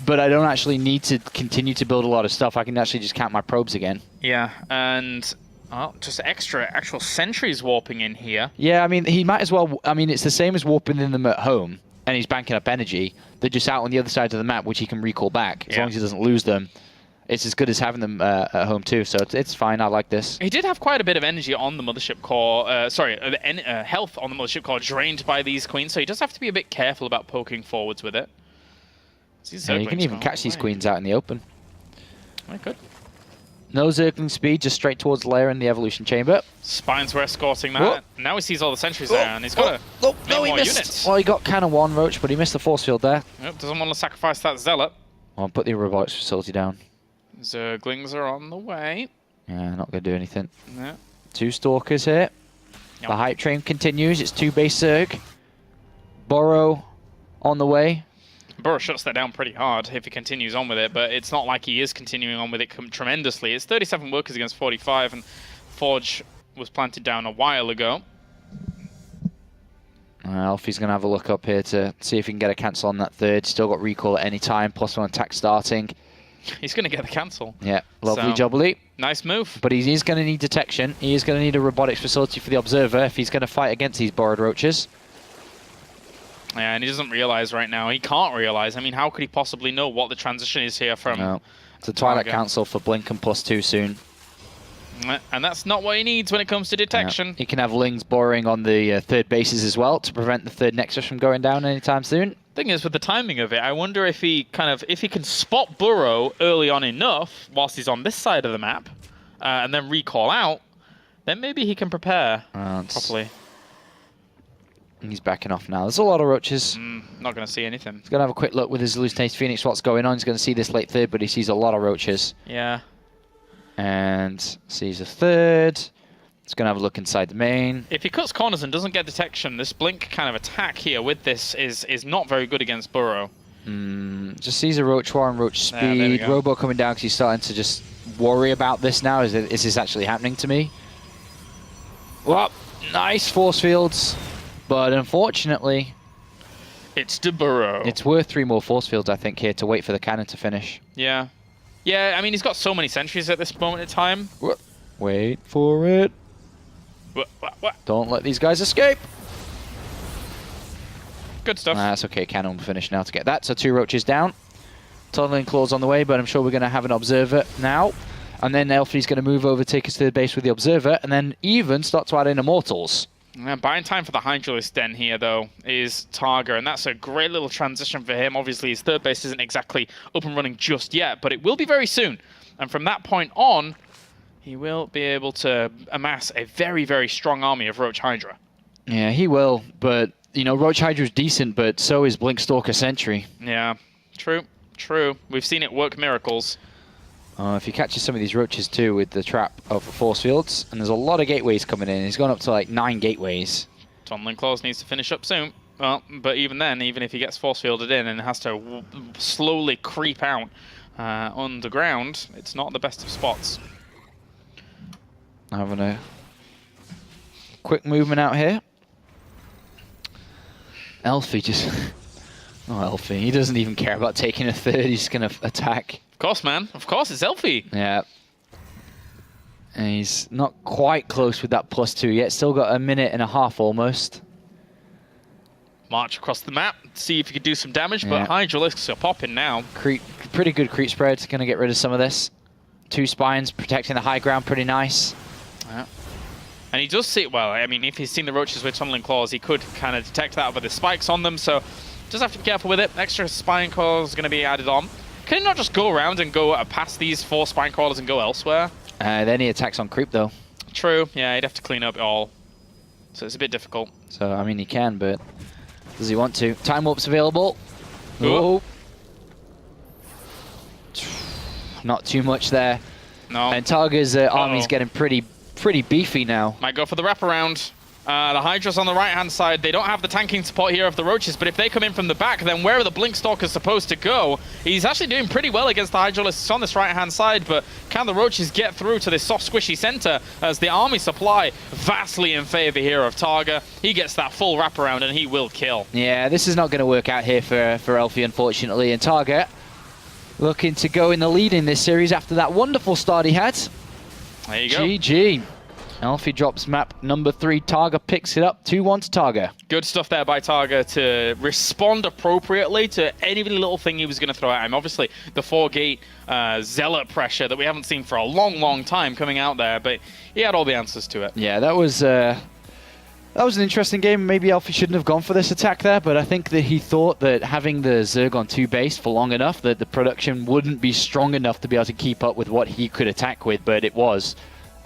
but I don't actually need to continue to build a lot of stuff. I can actually just count my probes again. Yeah, and just extra actual sentries warping in here. Yeah, I mean, he might as well, I mean, it's the same as warping in them at home, and he's banking up energy. They're just out on the other side of the map, which he can recall back, as long as he doesn't lose them. It's as good as having them at home too, so it's fine. I like this. He did have quite a bit of energy on the Mothership Core, health on the Mothership Core drained by these queens, so he does have to be a bit careful about poking forwards with it. Yeah, you can even catch these queens out in the open. I could. No Zergling speed, just straight towards Lair in the Evolution Chamber. Spines were escorting that. Whoa. Now he sees all the sentries there, and he's got to make no, he more missed. units. Well, he got Cannon 1 Roach, but he missed the force field there. Yep, doesn't want to sacrifice that Zealot. I'll put the robotics facility down. Zerglings are on the way. Yeah, not going to do anything. Yeah. 2 Stalkers here. Yep. The hype train continues. It's 2 base Zerg. Burrow on the way. Burrow shuts that down pretty hard if he continues on with it, but it's not like he is continuing on with it tremendously. It's 37 workers against 45, and Forge was planted down a while ago. Elfi's going to have a look up here to see if he can get a cancel on that third. Still got recall at any time, +1 attack starting. He's going to get the cancel. Yeah, lovely So, jubbly. Nice move. But he is going to need detection. He is going to need a robotics facility for the Observer if he's going to fight against these Borrowed Roaches. Yeah, and he doesn't realize right now. He can't realize. I mean, how could he possibly know what the transition is here from... No. It's a Twilight TargA. Council for Blink and +2 soon. And that's not what he needs when it comes to detection. Yeah. He can have Lings borrowing on the third bases as well to prevent the third Nexus from going down anytime soon. Thing is, with the timing of it, I wonder if he can spot Burrow early on enough whilst he's on this side of the map, and then recall out, then maybe he can prepare properly. He's backing off now. There's a lot of Roaches. Not going to see anything. He's going to have a quick look with his Hallucinated Phoenix what's going on. He's going to see this late third, but he sees a lot of Roaches. Yeah. And sees a third. He's going to have a look inside the main. If he cuts corners and doesn't get detection, this Blink kind of attack here with this is not very good against Burrow. Just sees a Roach War and Roach speed. Robo coming down because he's starting to just worry about this now. Is this actually happening to me? Well, nice force fields. But unfortunately... It's to Burrow. It's worth 3 more force fields, I think, here to wait for the cannon to finish. Yeah. Yeah, I mean, he's got so many sentries at this moment in time. Wait for it. What? Don't let these guys escape. Good stuff. That's okay. Cannon will finish now to get that. So 2 Roaches down. Tunneling Claws on the way, but I'm sure we're going to have an Observer now. And then Elfi's going to move over, take his third base with the Observer, and then even start to add in Immortals. Buying time for the Hydralisk Den here, though, is TargA, and that's a great little transition for him. Obviously, his third base isn't exactly up and running just yet, but it will be very soon. And from that point on, he will be able to amass a very, very strong army of Roach Hydra. Yeah, he will, but, you know, Roach Hydra is decent, but so is Blink Stalker Sentry. Yeah, true, true. We've seen it work miracles. If he catches some of these Roaches, too, with the trap of force fields, and there's a lot of gateways coming in. He's gone up to, like, 9 gateways. Tunneling Claws needs to finish up soon. Well, but even then, even if he gets force fielded in and has to slowly creep out underground, it's not the best of spots. Having a quick movement out here. Elfi just... oh, Elfi. He doesn't even care about taking a third. He's going to attack. Of course, man. Of course, it's Elfi. Yeah. And he's not quite close with that +2 yet. Still got a minute and a half almost. March across the map, see if you could do some damage, Yeah. but Hydralisks are popping now. Pretty good creep spread. Going to get rid of some of this. 2 spines protecting the high ground. Pretty nice. Yeah. And he does see, well, I mean, if he's seen the Roaches with Tunneling Claws, he could kind of detect that with the spikes on them, so just have to be careful with it. Extra Spine Crawlers are going to be added on. Can he not just go around and go past these 4 Spine Crawlers and go elsewhere? Then he attacks on creep, though. True, yeah, he'd have to clean up it all. So it's a bit difficult. So, I mean, he can, but does he want to? Time Warp's available. Ooh. Oh. Not too much there. No. And TargA's army's getting pretty beefy now. Might go for the wraparound. The Hydra's on the right-hand side. They don't have the tanking support here of the Roaches, but if they come in from the back, then where are the Blink Stalkers supposed to go? He's actually doing pretty well against the Hydralisks on this right-hand side, but can the Roaches get through to this soft, squishy center as the army supply vastly in favor here of TargA? He gets that full wraparound, and he will kill. Yeah, this is not going to work out here for Elfi, unfortunately. And TargA looking to go in the lead in this series after that wonderful start he had. There you go. GG. Elfi drops map number 3. TargA picks it up. 2-1 to TargA. Good stuff there by TargA to respond appropriately to any little thing he was going to throw at him. Obviously, the 4-gate Zealot pressure that we haven't seen for a long, long time coming out there, but he had all the answers to it. Yeah, that was That was an interesting game. Maybe elfi shouldn't have gone for this attack there, but I think that he thought that having the Zerg on 2 base for long enough that the production wouldn't be strong enough to be able to keep up with what he could attack with, but it was.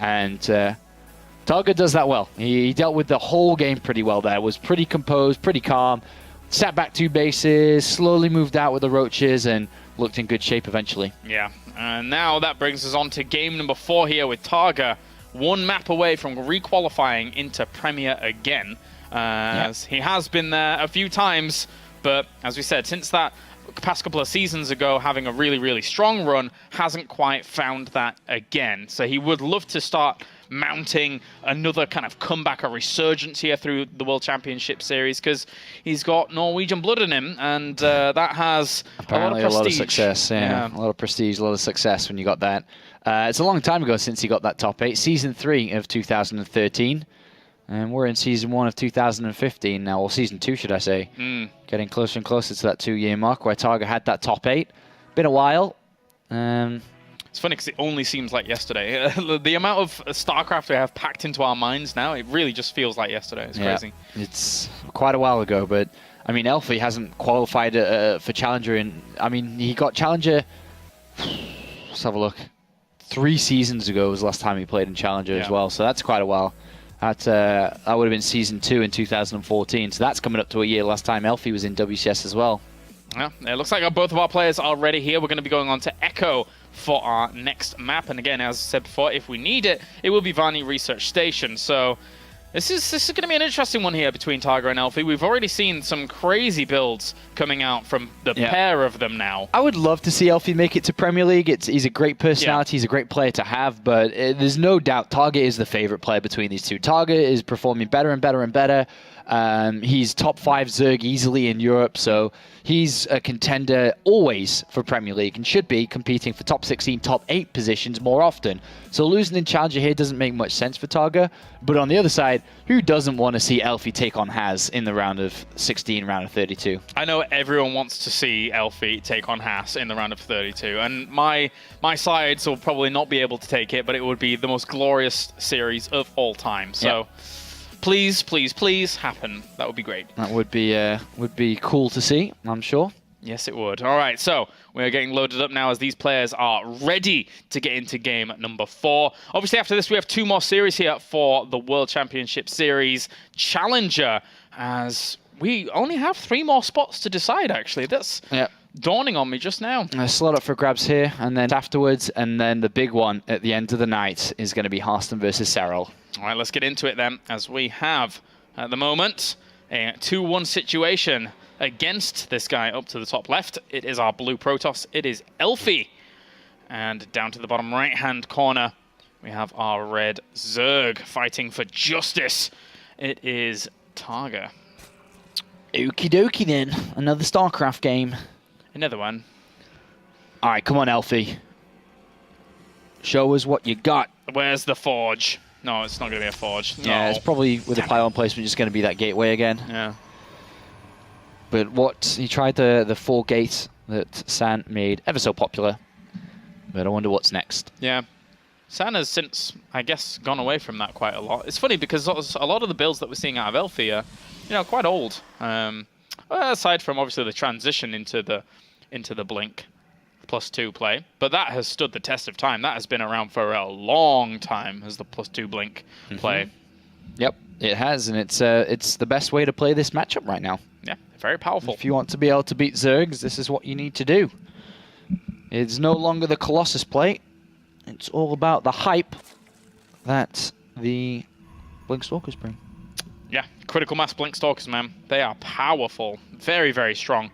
And TargA does that well. He dealt with the whole game pretty well there. Was pretty composed, pretty calm. Sat back 2 bases, slowly moved out with the roaches, and looked in good shape eventually. Yeah, and now that brings us on to game number 4 here with TargA. 1 map away from requalifying into Premier again, as he has been there a few times, but as we said, since that past couple of seasons ago, having a really, really strong run, hasn't quite found that again. So he would love to start mounting another kind of comeback or resurgence here through the World Championship Series, because he's got Norwegian blood in him, and that has apparently a lot of prestige. A lot of success, yeah. A lot of prestige, a lot of success when you got that. It's a long time ago since he got that top 8. Season 3 of 2013. And we're in Season 1 of 2015 now, or Season 2, should I say. Getting closer and closer to that 2-year mark where TargA had that top 8. Been a while. It's funny because it only seems like yesterday. The amount of StarCraft we have packed into our minds now, it really just feels like yesterday. It's crazy. It's quite a while ago, but I mean, elfi hasn't qualified for Challenger I mean, he got Challenger, let's have a look. 3 seasons ago was the last time he played in Challenger as well, so that's quite a while. That would have been Season 2 in 2014, so that's coming up to a year. Last time elfi was in WCS as well. Yeah, it looks like both of our players are ready here. We're going to be going on to Echo for our next map, and again, as I said before, if we need it, it will be Varney Research Station. So this is going to be an interesting one here between TargA and elfi. We've already seen some crazy builds coming out from the pair of them now. I would love to see elfi make it to Premier League. He's a great personality. He's a great player to have, but there's no doubt TargA is the favorite player between these two. TargA is performing better and better and better. He's top 5 Zerg easily in Europe, so he's a contender always for Premier League and should be competing for top 16, top 8 positions more often. So losing in Challenger here doesn't make much sense for TargA, but on the other side, who doesn't want to see elfi take on Haz in the round of 16, round of 32? I know everyone wants to see elfi take on Haz in the round of 32, and my sides will probably not be able to take it, but it would be the most glorious series of all time. So. Please, please, please happen. That would be great. That would be cool to see, I'm sure. Yes, it would. All right, so we're getting loaded up now as these players are ready to get into game number 4. Obviously, after this, we have 2 more series here for the World Championship Series Challenger, as we only have 3 more spots to decide, actually. That's dawning on me just now. A slot up for grabs here, and then afterwards, and then the big one at the end of the night is going to be Harston versus Serral. All right, let's get into it then, as we have, at the moment, a 2-1 situation against this guy up to the top left. It is our blue Protoss. It is elfi. And down to the bottom right-hand corner, we have our red Zerg fighting for justice. It is TargA. Okie dokie then. Another StarCraft game. Another one. All right, come on, elfi. Show us what you got. Where's the forge? No, it's not going to be a forge. Yeah, it's probably with the pylon placement just going to be that gateway again. Yeah. But he tried the 4 gates that San made ever so popular. But I wonder what's next. Yeah. San has since, I guess, gone away from that quite a lot. It's funny because a lot of the builds that we're seeing out of elfi are, quite old. Aside from obviously the transition into the Blink +2 play, but that has stood the test of time. That has been around for a long time as the +2 Blink play. Yep, it has, and it's the best way to play this matchup right now. Yeah, very powerful. If you want to be able to beat Zergs, this is what you need to do. It's no longer the Colossus play. It's all about the hype that the Blink Stalkers bring. Yeah, critical mass Blink Stalkers, man. They are powerful. Very, very strong.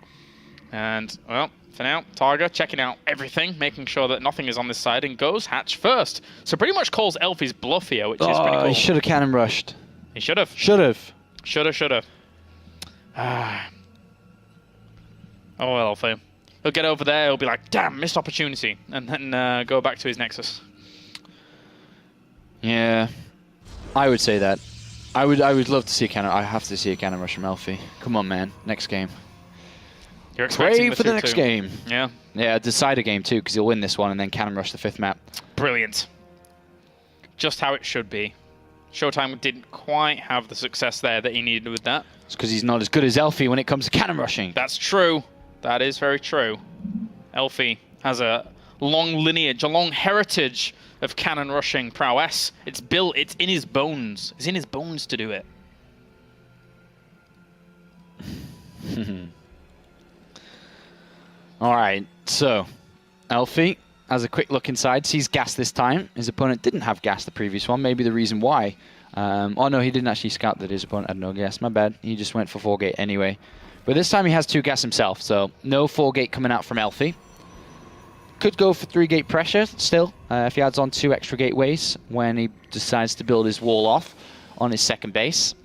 And, well, for now, TargA checking out everything, making sure that nothing is on this side, and goes hatch first. So pretty much calls elfi's bluff here, which is pretty cool. He should have cannon rushed. He should have. Should have. Should have. Oh, well, elfi. He'll get over there, he'll be like, damn, missed opportunity, and then go back to his Nexus. Yeah, I would say that. I would love to see a cannon. I have to see a cannon rush from elfi. Come on, man. Next game. You're expecting Pray for the next game. Yeah. Yeah, decide a game too, because he'll win this one and then cannon rush the 5th map. Brilliant. Just how it should be. Showtime didn't quite have the success there that he needed with that. It's because he's not as good as elfi when it comes to cannon rushing. That's true. That is very true. elfi has a long lineage, a long heritage of cannon rushing prowess. It's built, it's in his bones. It's in his bones to do it. All right, so elfi has a quick look inside, sees gas this time. His opponent didn't have gas the previous one, maybe the reason why. Oh no, he didn't actually scout that his opponent had no gas, my bad. He just went for 4-gate anyway. But this time he has 2 gas himself, so no 4-gate coming out from elfi. Could go for 3-gate pressure still, if he adds on 2 extra gateways when he decides to build his wall off on his second base.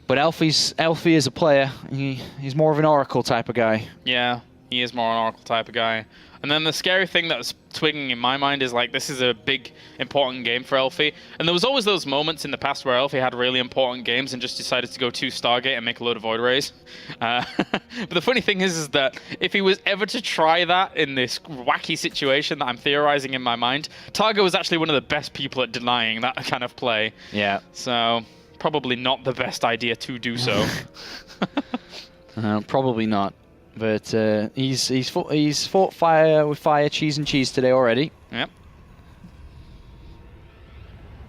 But elfi is a player. He's more of an Oracle type of guy. Yeah, he is more an Oracle type of guy. And then the scary thing that was twigging in my mind is like, this is a big, important game for elfi. And there was always those moments in the past where elfi had really important games and just decided to go 2 Stargate and make a load of Void Rays. But the funny thing is that if he was ever to try that in this wacky situation that I'm theorizing in my mind, TargA was actually one of the best people at denying that kind of play. Yeah. So probably not the best idea to do so. Probably not. But he's fought fire with fire, cheese and cheese today already. Yep.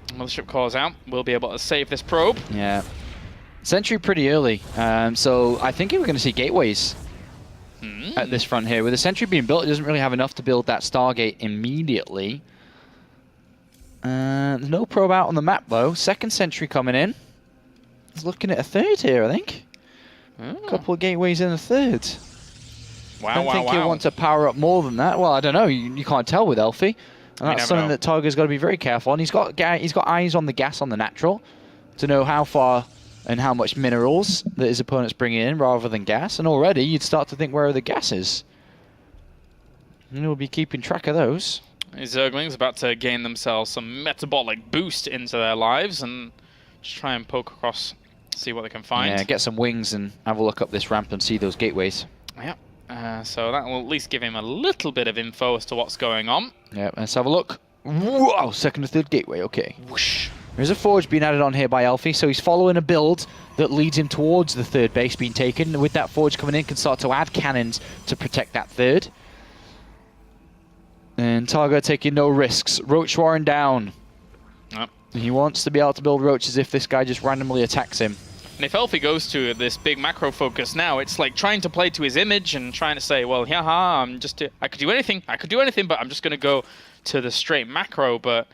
Mothership calls out. We'll be able to save this probe. Yeah. Sentry pretty early. So I think we're going to see gateways at this front here. With the sentry being built, it doesn't really have enough to build that Stargate immediately. There's no probe out on the map though. Second sentry coming in. He's looking at a 3rd here, I think. A couple of gateways in a 3rd. I don't think he'll want to power up more than that. Well, I don't know. You can't tell with elfi. And that's something that TargA's got to be very careful on. He's got eyes on the gas on the natural to know how far and how much minerals that his opponent's bringing in rather than gas. And already you'd start to think where are the gases. And he'll be keeping track of those. These Zerglings about to gain themselves some metabolic boost into their lives and just try and poke across, see what they can find. Yeah, get some wings and have a look up this ramp and see those gateways. Yep. So that will at least give him a little bit of info as to what's going on. Yeah, let's have a look. Whoa, 2nd and 3rd gateway, okay. Whoosh. There's a forge being added on here by elfi, so he's following a build that leads him towards the 3rd base being taken. With that forge coming in, can start to add cannons to protect that 3rd. And TargA taking no risks. Roach Warren down. Yep. He wants to be able to build roaches if this guy just randomly attacks him. And if elfi goes to this big macro focus now, it's like trying to play to his image and trying to say, well, haha, I could do anything, but I'm just going to go to the straight macro. But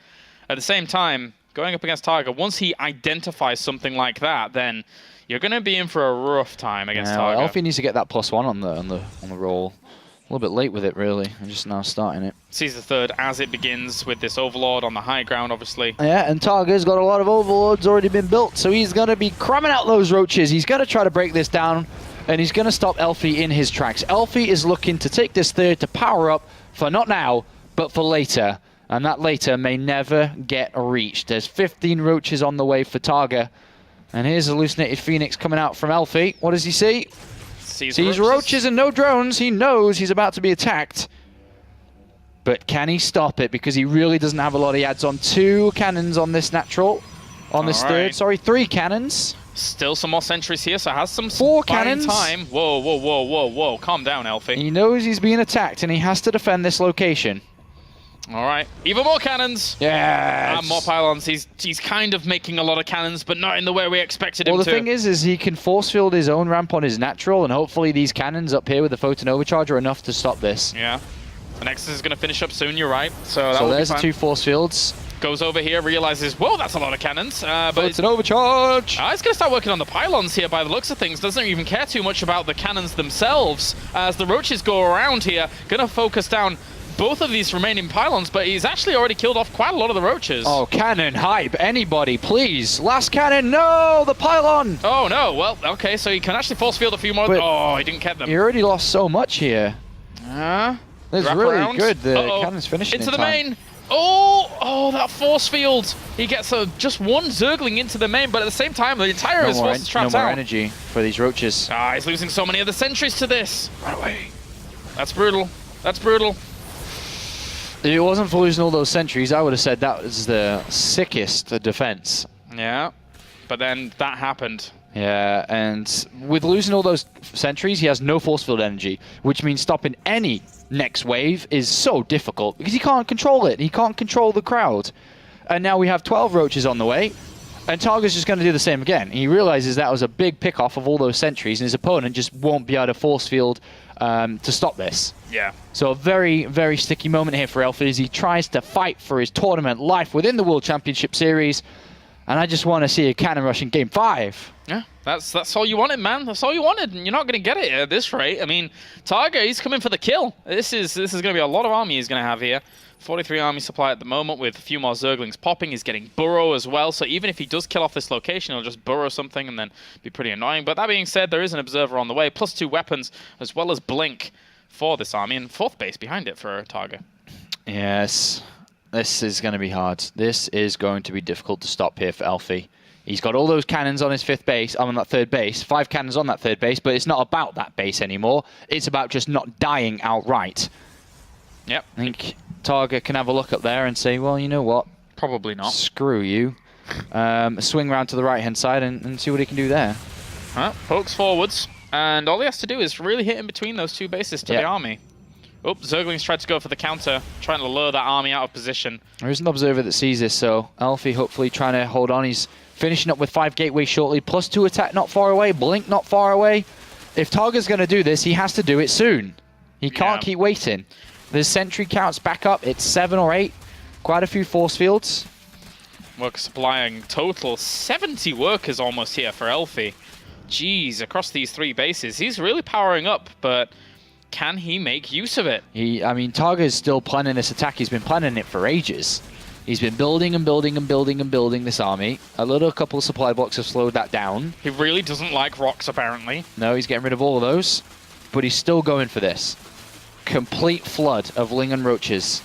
at the same time, going up against TargA, once he identifies something like that, then you're going to be in for a rough time against TargA. Well, elfi needs to get that +1 on the roll. A little bit late with it, really. I'm just now starting it. Sees the 3rd as it begins with this Overlord on the high ground, obviously. Yeah, and TargA's got a lot of Overlords already been built, so he's going to be cramming out those roaches. He's going to try to break this down, and he's going to stop elfi in his tracks. elfi is looking to take this 3rd to power up for not now, but for later. And that later may never get reached. There's 15 roaches on the way for TargA. And here's Hallucinated Phoenix coming out from elfi. What does he see? Sees roaches and no drones. He knows he's about to be attacked. But can he stop it? Because he really doesn't have a lot. He adds on 2 cannons on this natural. On this 3rd. Sorry, 3 cannons. Still some more sentries here, so has some 4 cannons. Time. Whoa, whoa, whoa, whoa, whoa. Calm down, elfi. He knows he's being attacked and he has to defend this location. All right, even more cannons. Yeah. And more pylons. He's kind of making a lot of cannons, but not in the way we expected him to. Well, the thing is he can force field his own ramp on his natural, and hopefully these cannons up here with the photon overcharge are enough to stop this. Yeah. The Nexus is going to finish up soon, you're right. So there's the 2 force fields. Goes over here, realizes, whoa, that's a lot of cannons. But it's an overcharge. He's going to start working on the pylons here by the looks of things. Doesn't even care too much about the cannons themselves. As the roaches go around here, going to focus down both of these remaining pylons, but he's actually already killed off quite a lot of the roaches. Oh, cannon, hype, anybody, please. Last cannon, no, the pylon. Oh, no, well, okay, so he can actually force field a few more. Oh, he didn't get them. He already lost so much here. That's really around. good. The cannon's finishing into the main. Oh, that force field. He gets just 1 Zergling into the main, but at the same time, the entire his force is trapped out. No more energy for these roaches. He's losing so many of the sentries to this. Run away. That's brutal. That's brutal. If it wasn't for losing all those sentries, I would have said that was the sickest defense. Yeah, but then that happened. Yeah, and with losing all those sentries, he has no force field energy, which means stopping any next wave is so difficult because he can't control it. He can't control the crowd. And now we have 12 roaches on the way, and TargA's just going to do the same again. He realizes that was a big pick-off of all those sentries, and his opponent just won't be able to force field to stop this. Yeah. So a very, very sticky moment here for elfi as he tries to fight for his tournament life within the World Championship Series. And I just want to see a cannon rush in Game 5. Yeah, that's all you wanted, man. That's all you wanted, and you're not going to get it at this rate. I mean, TargA, he's coming for the kill. This is going to be a lot of army he's going to have here. 43 army supply at the moment with a few more Zerglings popping. He's getting burrow as well, so even if he does kill off this location, he'll just burrow something and then be pretty annoying. But that being said, there is an observer on the way, plus 2 weapons, as well as blink for this army, and 4th base behind it for TargA. Yes. This is going to be hard. This is going to be difficult to stop here for elfi. He's got all those cannons on his 5th base, on that 3rd base, 5 cannons on that 3rd base, but it's not about that base anymore. It's about just not dying outright. Yep. I think TargA can have a look up there and say, well, you know what? Probably not. Screw you. Swing around to the right-hand side and see what he can do there. Pokes forwards, and all he has to do is really hit in between those 2 bases to the army. Oh, Zerglings tried to go for the counter, trying to lure that army out of position. There is an observer that sees this, so elfi hopefully trying to hold on. He's finishing up with 5 gateways shortly, plus 2 attack not far away, blink not far away. If TargA's going to do this, he has to do it soon. He can't keep waiting. The sentry counts back up. It's 7 or 8. Quite a few force fields. Worker supplying total 70 workers almost here for elfi. Jeez, across these 3 bases. He's really powering up, but can he make use of it? I mean, TargA is still planning this attack. He's been planning it for ages. He's been building and building and building and building this army. A couple of supply blocks have slowed that down. He really doesn't like rocks, apparently. No, he's getting rid of all of those. But he's still going for this. Complete flood of Ling and Roaches.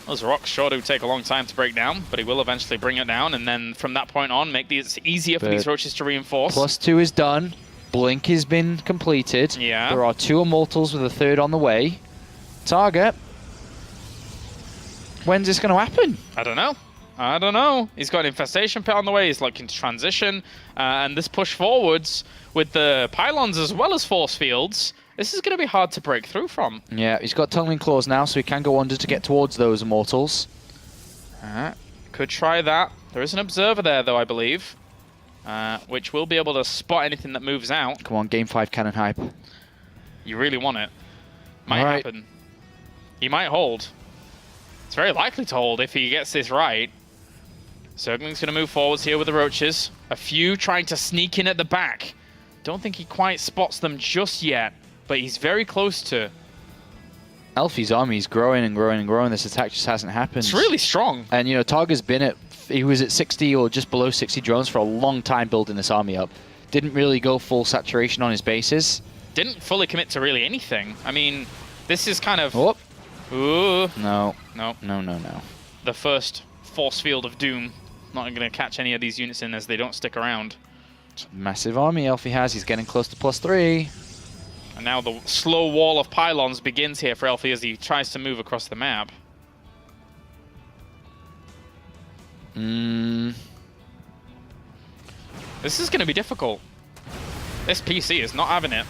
Those rocks sure do take a long time to break down, but he will eventually bring it down, and then from that point on, make it easier for these Roaches to reinforce. Plus 2 is done. Blink has been completed. Yeah. There are 2 Immortals with a 3rd on the way. TargA. When's this going to happen? I don't know. I don't know. He's got an Infestation Pit on the way. He's looking to transition. And this push forwards with the pylons as well as force fields, this is going to be hard to break through from. Yeah, he's got Tunneling Claws now, so he can go under to get towards those Immortals. Could try that. There is an Observer there, though, I believe. Which will be able to spot anything that moves out. Come on, Game 5 cannon hype. You really want it. Might happen. He might hold. It's very likely to hold if he gets this right. Zergling's going to move forwards here with the Roaches. A few trying to sneak in at the back. Don't think he quite spots them just yet, but he's very close to. elfi's army is growing and growing and growing. This attack just hasn't happened. It's really strong. And, you know, TargA's been at... He was at 60 or just below 60 drones for a long time building this army up. Didn't really go full saturation on his bases. Didn't fully commit to really anything. I mean, this is kind of... Oh. Ooh. No. No. No, no, no. The first force field of doom. Not going to catch any of these units in as they don't stick around. Massive army elfi has. He's getting close to +3. And now the slow wall of pylons begins here for elfi as he tries to move across the map. This is going to be difficult. This PC is not having it,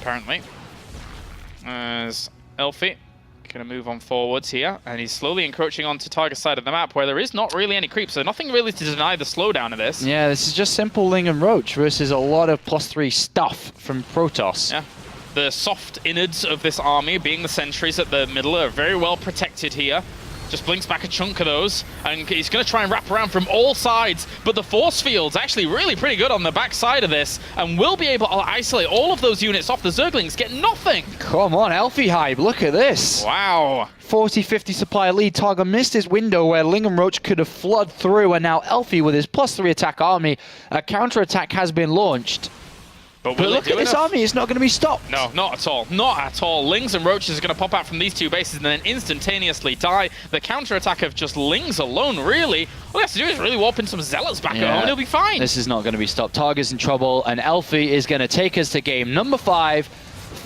apparently. As elfi going to move on forwards here, and he's slowly encroaching onto TargA's side of the map where there is not really any creep, so nothing really to deny the slowdown of this. Yeah, this is just simple Ling and Roach versus a lot of +3 stuff from Protoss. Yeah. The soft innards of this army, being the sentries at the middle, are very well protected here. Just blinks back a chunk of those, and he's going to try and wrap around from all sides, but the force field's actually really pretty good on the back side of this, and will be able to isolate all of those units off. The Zerglings get nothing! Come on, elfi hype, look at this! Wow! 40-50 supply lead. TargA missed his window where Ling and Roach could have flooded through, and now elfi with his +3 attack army. A counter-attack has been launched. But look at this army, it's not going to be stopped. No, not at all. Not at all. Lings and Roaches are going to pop out from these 2 bases and then instantaneously die. The counter-attack of just Lings alone, really, all he has to do is really warp in some Zealots back at home and he'll be fine. This is not going to be stopped. TargA's in trouble, and elfi is going to take us to game number 5.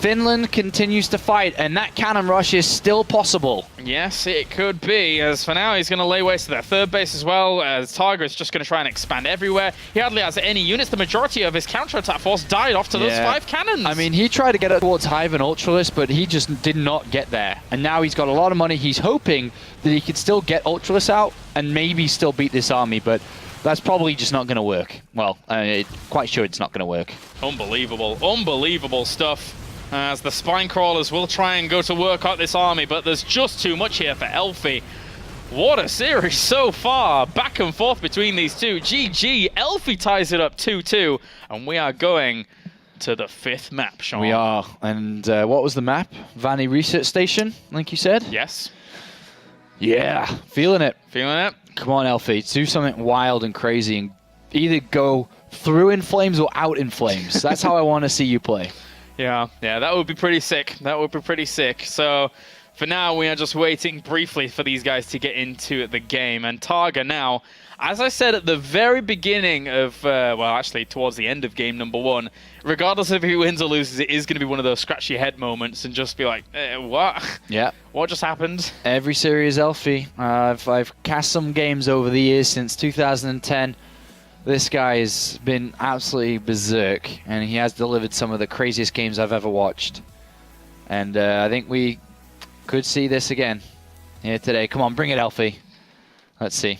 Finland continues to fight, and that cannon rush is still possible. Yes, it could be, as for now he's going to lay waste to their third base as well, as TargA is just going to try and expand everywhere. He hardly has any units. The majority of his counter-attack force died off to those 5 cannons. I mean, he tried to get it towards Hive and Ultralisk, but he just did not get there. And now he's got a lot of money. He's hoping that he could still get Ultralisk out and maybe still beat this army, but that's probably just not going to work. Well, quite sure it's not going to work. Unbelievable, unbelievable stuff. As the Spine Crawlers will try and go to work out this army, but there's just too much here for elfi. What a series so far. Back and forth between these two. GG, elfi ties it up 2-2, and we are going to the 5th map, Sean. We are. And what was the map? Vanny Research Station, like you said? Yes. Yeah, feeling it. Feeling it? Come on, elfi, do something wild and crazy and either go through in flames or out in flames. That's how I want to see you play. Yeah, that would be pretty sick. That would be pretty sick. So for now, we are just waiting briefly for these guys to get into the game. And TargA now, as I said at the very beginning of, well, actually towards the end of game number 1, regardless of who wins or loses, it is going to be one of those scratch your head moments and just be like, what? Yeah. What just happened? Every series elfi. I've cast some games over the years since 2010. This guy has been absolutely berserk, and he has delivered some of the craziest games I've ever watched. And I think we could see this again here today. Come on, bring it, elfi. Let's see.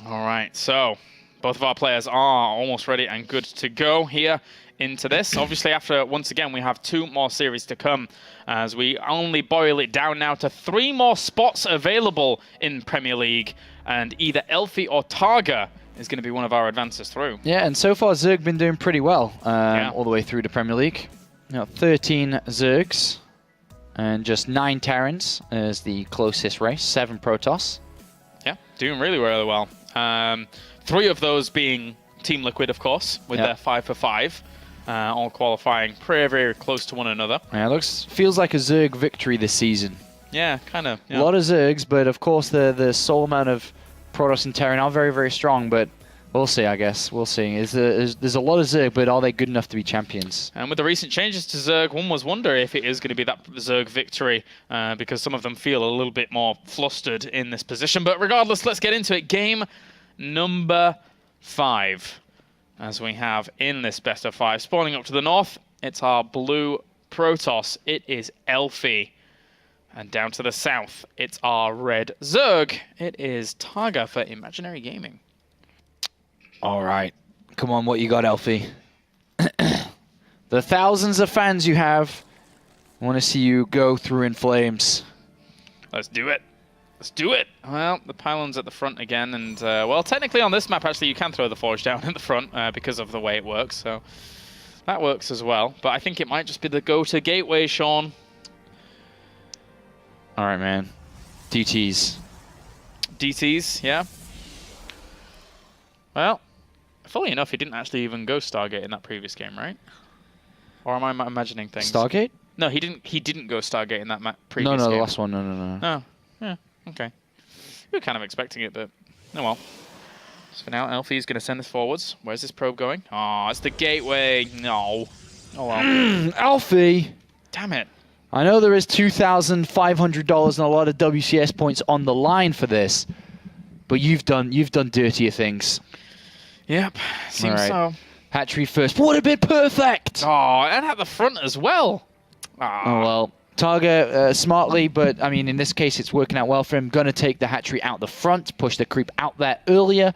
All right, so both of our players are almost ready and good to go here into this. Obviously, after, once again, we have 2 more series to come, as we only boil it down now to 3 more spots available in Premier League, and either elfi or TargA is going to be one of our advances through. Yeah, and so far Zerg been doing pretty well all the way through to Premier League. 13 Zergs and just 9 Terrans is the closest race, 7 Protoss. Yeah, doing really, really well. 3 of those being Team Liquid, of course, with their 5 for 5, all qualifying very, very close to one another. Yeah, feels like a Zerg victory this season. Yeah, kind of. Yeah. A lot of Zergs, but of course the sole amount of Protoss and Terran are very, very strong, but we'll see, I guess. We'll see. There's a lot of Zerg, but are they good enough to be champions? And with the recent changes to Zerg, one was wonder if it is going to be that Zerg victory, because some of them feel a little bit more flustered in this position. But regardless, let's get into it. Game number 5, as we have in this best of 5. Spawning up to the north, it's our blue Protoss. It is elfi. And down to the south, it's our red Zerg. It is TargA for Imaginary Gaming. All right. Come on, what you got, elfi? The thousands of fans you have, I want to see you go through in flames. Let's do it. Let's do it. Well, the pylon's at the front again. And, well, technically on this map, actually, you can throw the forge down in the front because of the way it works. So that works as well. But I think it might just be the go-to gateway, Sean. All right, man. DTs. DTs, yeah. Well, fully enough, he didn't actually even go Stargate in that previous game, right? Or am I imagining things? Stargate? No, he didn't go Stargate in that previous game. No, the last one. No. Oh, yeah, okay. We were kind of expecting it, but oh well. So for now, elfi is going to send this forwards. Where's this probe going? Oh, it's the gateway. No. Oh well. elfi! Damn it. I know there is $2,500 and a lot of WCS points on the line for this, but you've done dirtier things. Yep, seems so. Hatchery first would have been perfect. Oh, and at the front as well. Oh well, TargA smartly, but I mean in this case it's working out well for him. Going to take the hatchery out the front, push the creep out there earlier,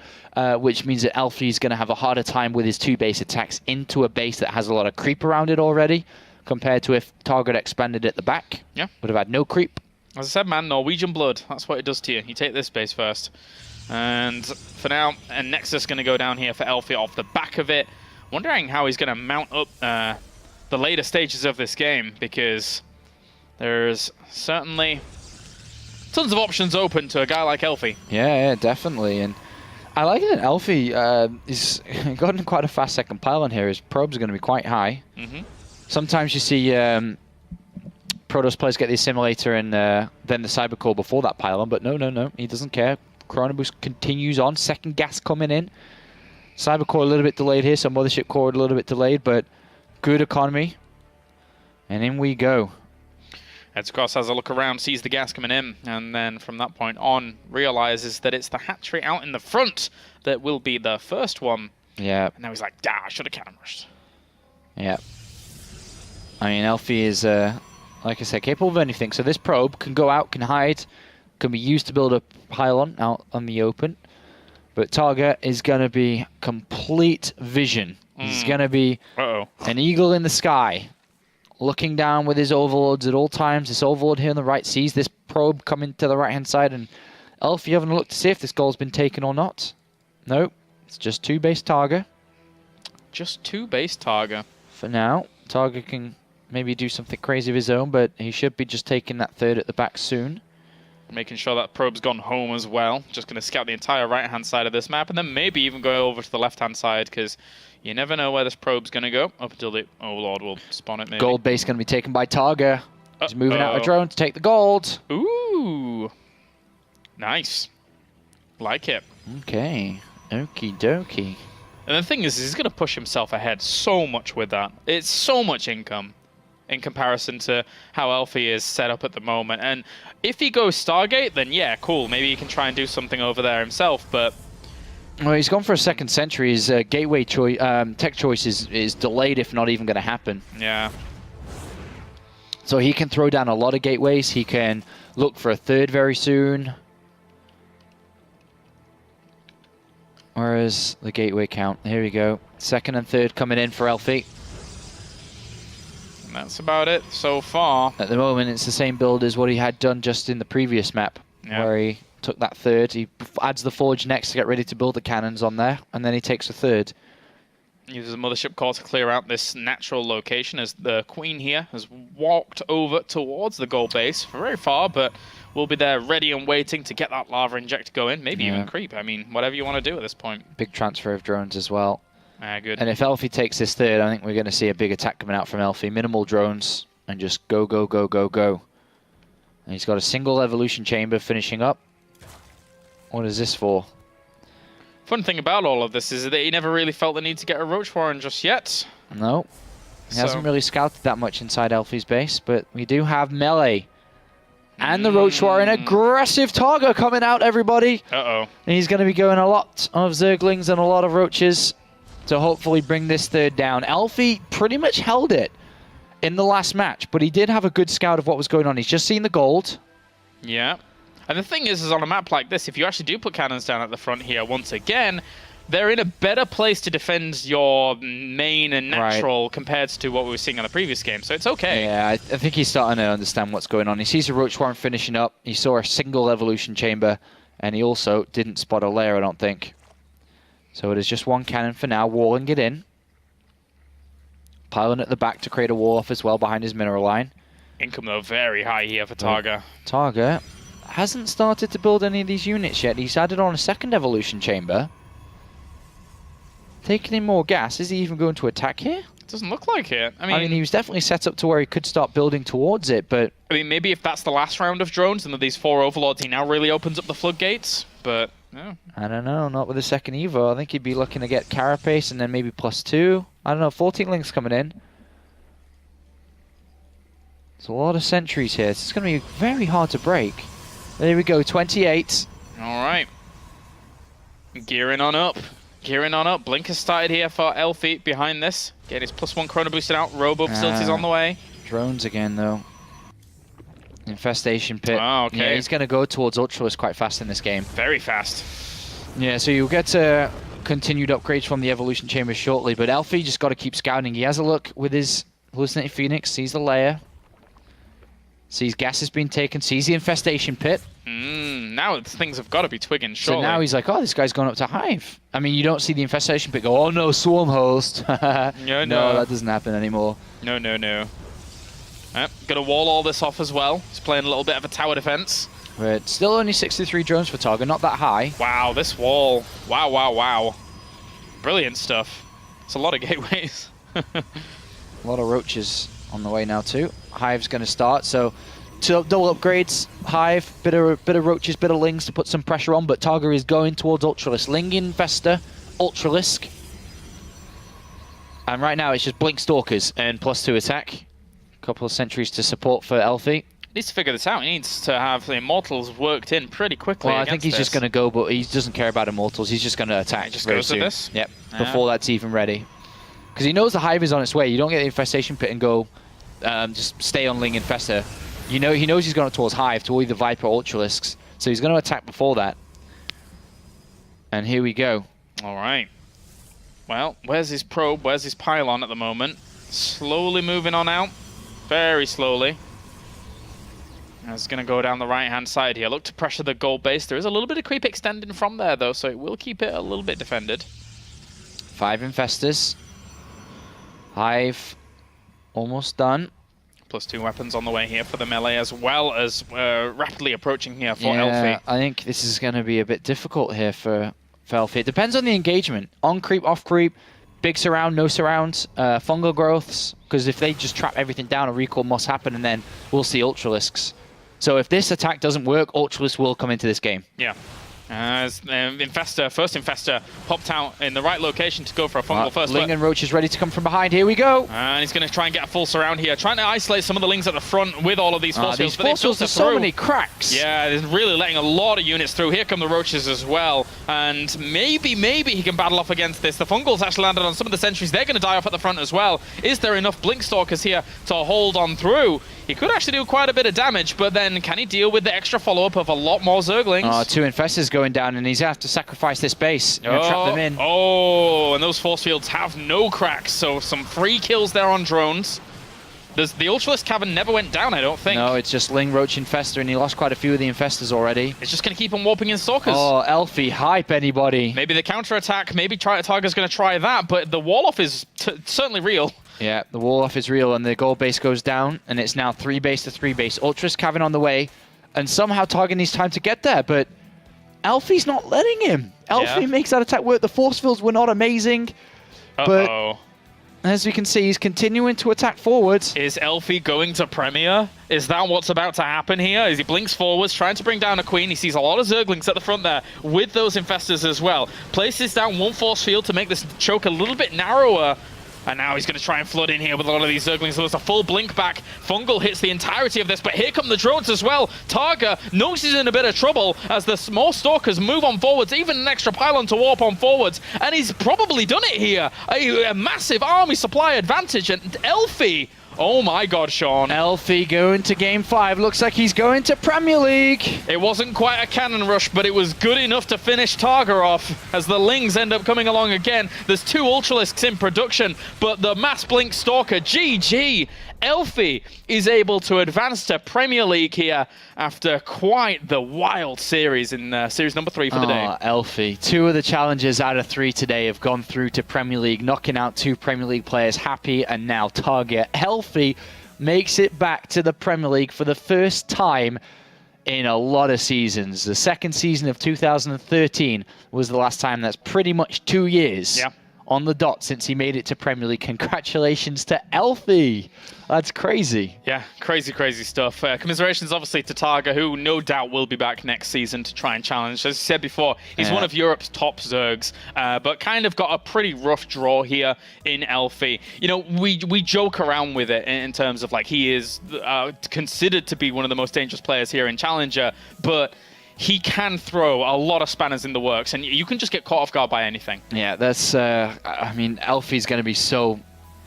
which means that elfi is going to have a harder time with his 2 base attacks into a base that has a lot of creep around it already, compared to if TargA expanded at the back. Yeah. Would have had no creep. As I said, man, Norwegian blood. That's what it does to you. You take this base first. And for now, and Nexus going to go down here for elfi off the back of it. Wondering how he's going to mount up the later stages of this game, because there's certainly tons of options open to a guy like elfi. Yeah, definitely. And I like that elfi is gotten quite a fast second pylon here. His probe's going to be quite high. Mm-hmm. Sometimes you see Protoss players get the assimilator and then the cyber core before that pylon, but no, he doesn't care. Chrono Boost continues on. Second gas coming in. Cyber core a little bit delayed here, so Mothership core a little bit delayed, but good economy. And in we go. Heads across, has a look around, sees the gas coming in, and then from that point on, realizes that it's the hatchery out in the front that will be the first one. Yeah. And now he's like, I should have cannon rushed. Yeah. I mean, elfi is, like I said, capable of anything. So this probe can go out, can hide, can be used to build a pylon out on the open. But TargA is going to be complete vision. He's going to be an eagle in the sky, looking down with his overlords at all times. This overlord here on the right sees this probe coming to the right-hand side, and elfi having a look to see if this goal's been taken or not. Nope, it's just 2 base TargA. Just 2 base TargA. For now, TargA can maybe do something crazy of his own, but he should be just taking that 3rd at the back soon. Making sure that probe's gone home as well. Just going to scout the entire right-hand side of this map, and then maybe even go over to the left-hand side, because you never know where this probe's going to go up until the Overlord will spawn it, maybe. Gold base going to be taken by TargA. He's moving out a drone to take the gold. Ooh. Nice. Like it. Okay. Okie dokie. And the thing is, he's going to push himself ahead so much with that. It's so much income in comparison to how elfi is set up at the moment. And if he goes Stargate, then yeah, cool. Maybe he can try and do something over there himself, but... Well, he's gone for a 2nd century. His gateway tech choice is delayed, if not even going to happen. Yeah. So he can throw down a lot of gateways. He can look for a 3rd very soon. Whereas the gateway count? Here we go. 2nd and 3rd coming in for elfi. And that's about it so far. At the moment, it's the same build as what he had done just in the previous map, where he took that 3rd. He adds the forge next to get ready to build the cannons on there, and then he takes a 3rd. Uses a mothership core to clear out this natural location as the Queen here has walked over towards the gold base very far, but will be there ready and waiting to get that lava injector going. Maybe even creep. I mean, whatever you want to do at this point. Big transfer of drones as well. Good. And if elfi takes this 3rd, I think we're going to see a big attack coming out from elfi. Minimal drones and just go, go, go, go, go. And he's got a single evolution chamber finishing up. What is this for? Fun thing about all of this is that he never really felt the need to get a Roach Warren just yet. No. He hasn't really scouted that much inside elfi's base, but we do have melee. And the Roach Warren, aggressive TargA coming out, everybody. Uh-oh. And he's going to be going a lot of Zerglings and a lot of Roaches to hopefully bring this 3rd down. elfi pretty much held it in the last match, but he did have a good scout of what was going on. He's just seen the gold. Yeah. And the thing is on a map like this, if you actually do put cannons down at the front here, once again, they're in a better place to defend your main and natural compared to what we were seeing in the previous game, so it's okay. Yeah, I think he's starting to understand what's going on. He sees a Roach Warren finishing up. He saw a single evolution chamber, and he also didn't spot a lair, I don't think. So it is just 1 cannon for now, walling it in. Pylon at the back to create a wall off as well behind his mineral line. Income, though, very high here for TargA. TargA hasn't started to build any of these units yet. He's added on a 2nd evolution chamber. Taking in more gas. Is he even going to attack here? It doesn't look like it. I mean, he was definitely set up to where he could start building towards it, but... I mean, maybe if that's the last round of drones and that these 4 overlords, he now really opens up the floodgates, but... No. I don't know, not with the 2nd Evo. I think he'd be looking to get Carapace and then maybe +2. I don't know, 14 links coming in. There's a lot of sentries here. It's going to be very hard to break. There we go, 28. All right. Gearing on up. Gearing on up. Blink has started here for elfi behind this. Getting his +1 chrono boosted out. Robo facilities on the way. Drones again, though. Infestation pit. Oh, okay. Yeah, he's going to go towards Ultralisk quite fast in this game. Very fast. Yeah, so you'll get continued upgrades from the Evolution Chamber shortly, but elfi just got to keep scouting. He has a look with his Hallucinating Phoenix, sees the lair, sees gas has been taken, sees the Infestation pit. Now things have got to be twigging, surely. So now he's like, oh, this guy's gone up to Hive. I mean, you don't see the Infestation pit go, oh no, Swarm host. No, that doesn't happen anymore. No. Gonna wall all this off as well. He's playing a little bit of a tower defense. But still only 63 drones for TargA, not that high. Wow, this wall. Wow. Brilliant stuff. It's a lot of gateways. A lot of roaches on the way now too. Hive's going to start, so double upgrades. Hive, bit of roaches, bit of lings to put some pressure on, but TargA is going towards Ultralisk. Ling Infester, Ultralisk. And right now it's just Blink Stalkers and +2 attack. Couple of sentries to support for elfi. Needs to figure this out. He needs to have the Immortals worked in pretty quickly. Well, I think he's just going to go, but he doesn't care about Immortals. He's just going to attack. He just very goes soon. with this? Yep, before that's even ready. Because he knows the Hive is on its way. You don't get the Infestation Pit and go just stay on Ling Infestor. He knows he's going towards Hive, to either Viper or Ultralisks. So he's going to attack before that. And here we go. All right. Well, where's his probe? Where's his pylon at the moment? Slowly moving on out. Very slowly. It's going to go down the right-hand side here. Look to pressure the gold base. There is a little bit of creep extending from there, though, so it will keep it a little bit defended. 5 Infestors. Hive almost done. +2 weapons on the way here for the melee, as well as rapidly approaching here for Yeah, elfi. I think this is going to be a bit difficult here for elfi. It depends on the engagement. On creep, off creep, big surround, no surround, fungal growths. Because if they just trap everything down, a recall must happen, and then we'll see Ultralisks. So if this attack doesn't work, Ultralisks will come into this game. Yeah. As first Infestor popped out in the right location to go for a fungal first. Ling and Roach is ready to come from behind. Here we go. And he's going to try and get a full surround here, trying to isolate some of the Lings at the front with all of these force fields. These force fields, there's so many cracks. Yeah, they're really letting a lot of units through. Here come the Roaches as well. And maybe he can battle off against this. The Fungals actually landed on some of the sentries. They're going to die off at the front as well. Is there enough Blink Stalkers here to hold on through? He could actually do quite a bit of damage, but then can he deal with the extra follow-up of a lot more Zerglings? 2 Infestors going down, and he's going to have to sacrifice this base. Trap them in. Oh, and those force fields have no cracks, so some free kills there on drones. The Ultralisk Cavern never went down, I don't think. No, it's just Ling, Roach, Infestor, and he lost quite a few of the Infestors already. It's just going to keep on warping in Stalkers. Oh, elfi, hype anybody. Maybe the counter-attack, maybe TargA's going to try that, but the wall-off is certainly real. Yeah, the wall-off is real, and the gold base goes down, and it's now 3 base to 3 base. Ultras Cavern on the way, and somehow TargA needs time to get there, but elfi's not letting him. Elfi makes that attack work. The force fields were not amazing, but as we can see, he's continuing to attack forwards. Is elfi going to Premier? Is that what's about to happen here? As he blinks forwards, trying to bring down a Queen. He sees a lot of Zerglings at the front there with those Infestors as well. Places down one force field to make this choke a little bit narrower. And now he's going to try and flood in here with a lot of these Zerglings. So there's a full blink back. Fungal hits the entirety of this, but here come the drones as well. TargA knows he's in a bit of trouble as the small Stalkers move on forwards, even an extra pylon to warp on forwards. And he's probably done it here. A massive army supply advantage. And elfi, oh my god, Sean. elfi going to game 5. Looks like he's going to Premier League. It wasn't quite a cannon rush, but it was good enough to finish TargA off as the Lings end up coming along again. There's 2 Ultralisks in production, but the Mass Blink Stalker, GG. elfi is able to advance to Premier League here after quite the wild series in series number 3 for the day. elfi. 2 of the challengers out of 3 today have gone through to Premier League, knocking out 2 Premier League players. Happy, and now TargA. elfi makes it back to the Premier League for the first time in a lot of seasons. The second season of 2013 was the last time. That's pretty much 2 years on the dot since he made it to Premier League. Congratulations to elfi. That's crazy. Yeah, crazy, crazy stuff. Commiserations, obviously, to TargA, who no doubt will be back next season to try and challenge. As I said before, he's one of Europe's top Zergs, but kind of got a pretty rough draw here in elfi. You know, we joke around with it in terms of, like, he is considered to be one of the most dangerous players here in Challenger, but he can throw a lot of spanners in the works, and you can just get caught off guard by anything. Yeah, that's, I mean, elfi's going to be so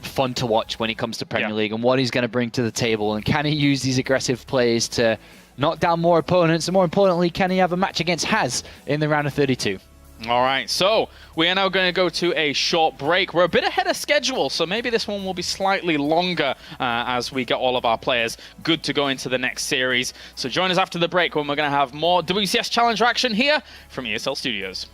fun to watch when he comes to Premier League, and what he's going to bring to the table, and can he use these aggressive plays to knock down more opponents, and more importantly, can he have a match against Haz in the round of 32? All right, so we are now going to go to a short break. We're a bit ahead of schedule, so maybe this one will be slightly longer as we get all of our players good to go into the next series. So join us after the break when we're going to have more WCS Challenger action here from ESL Studios.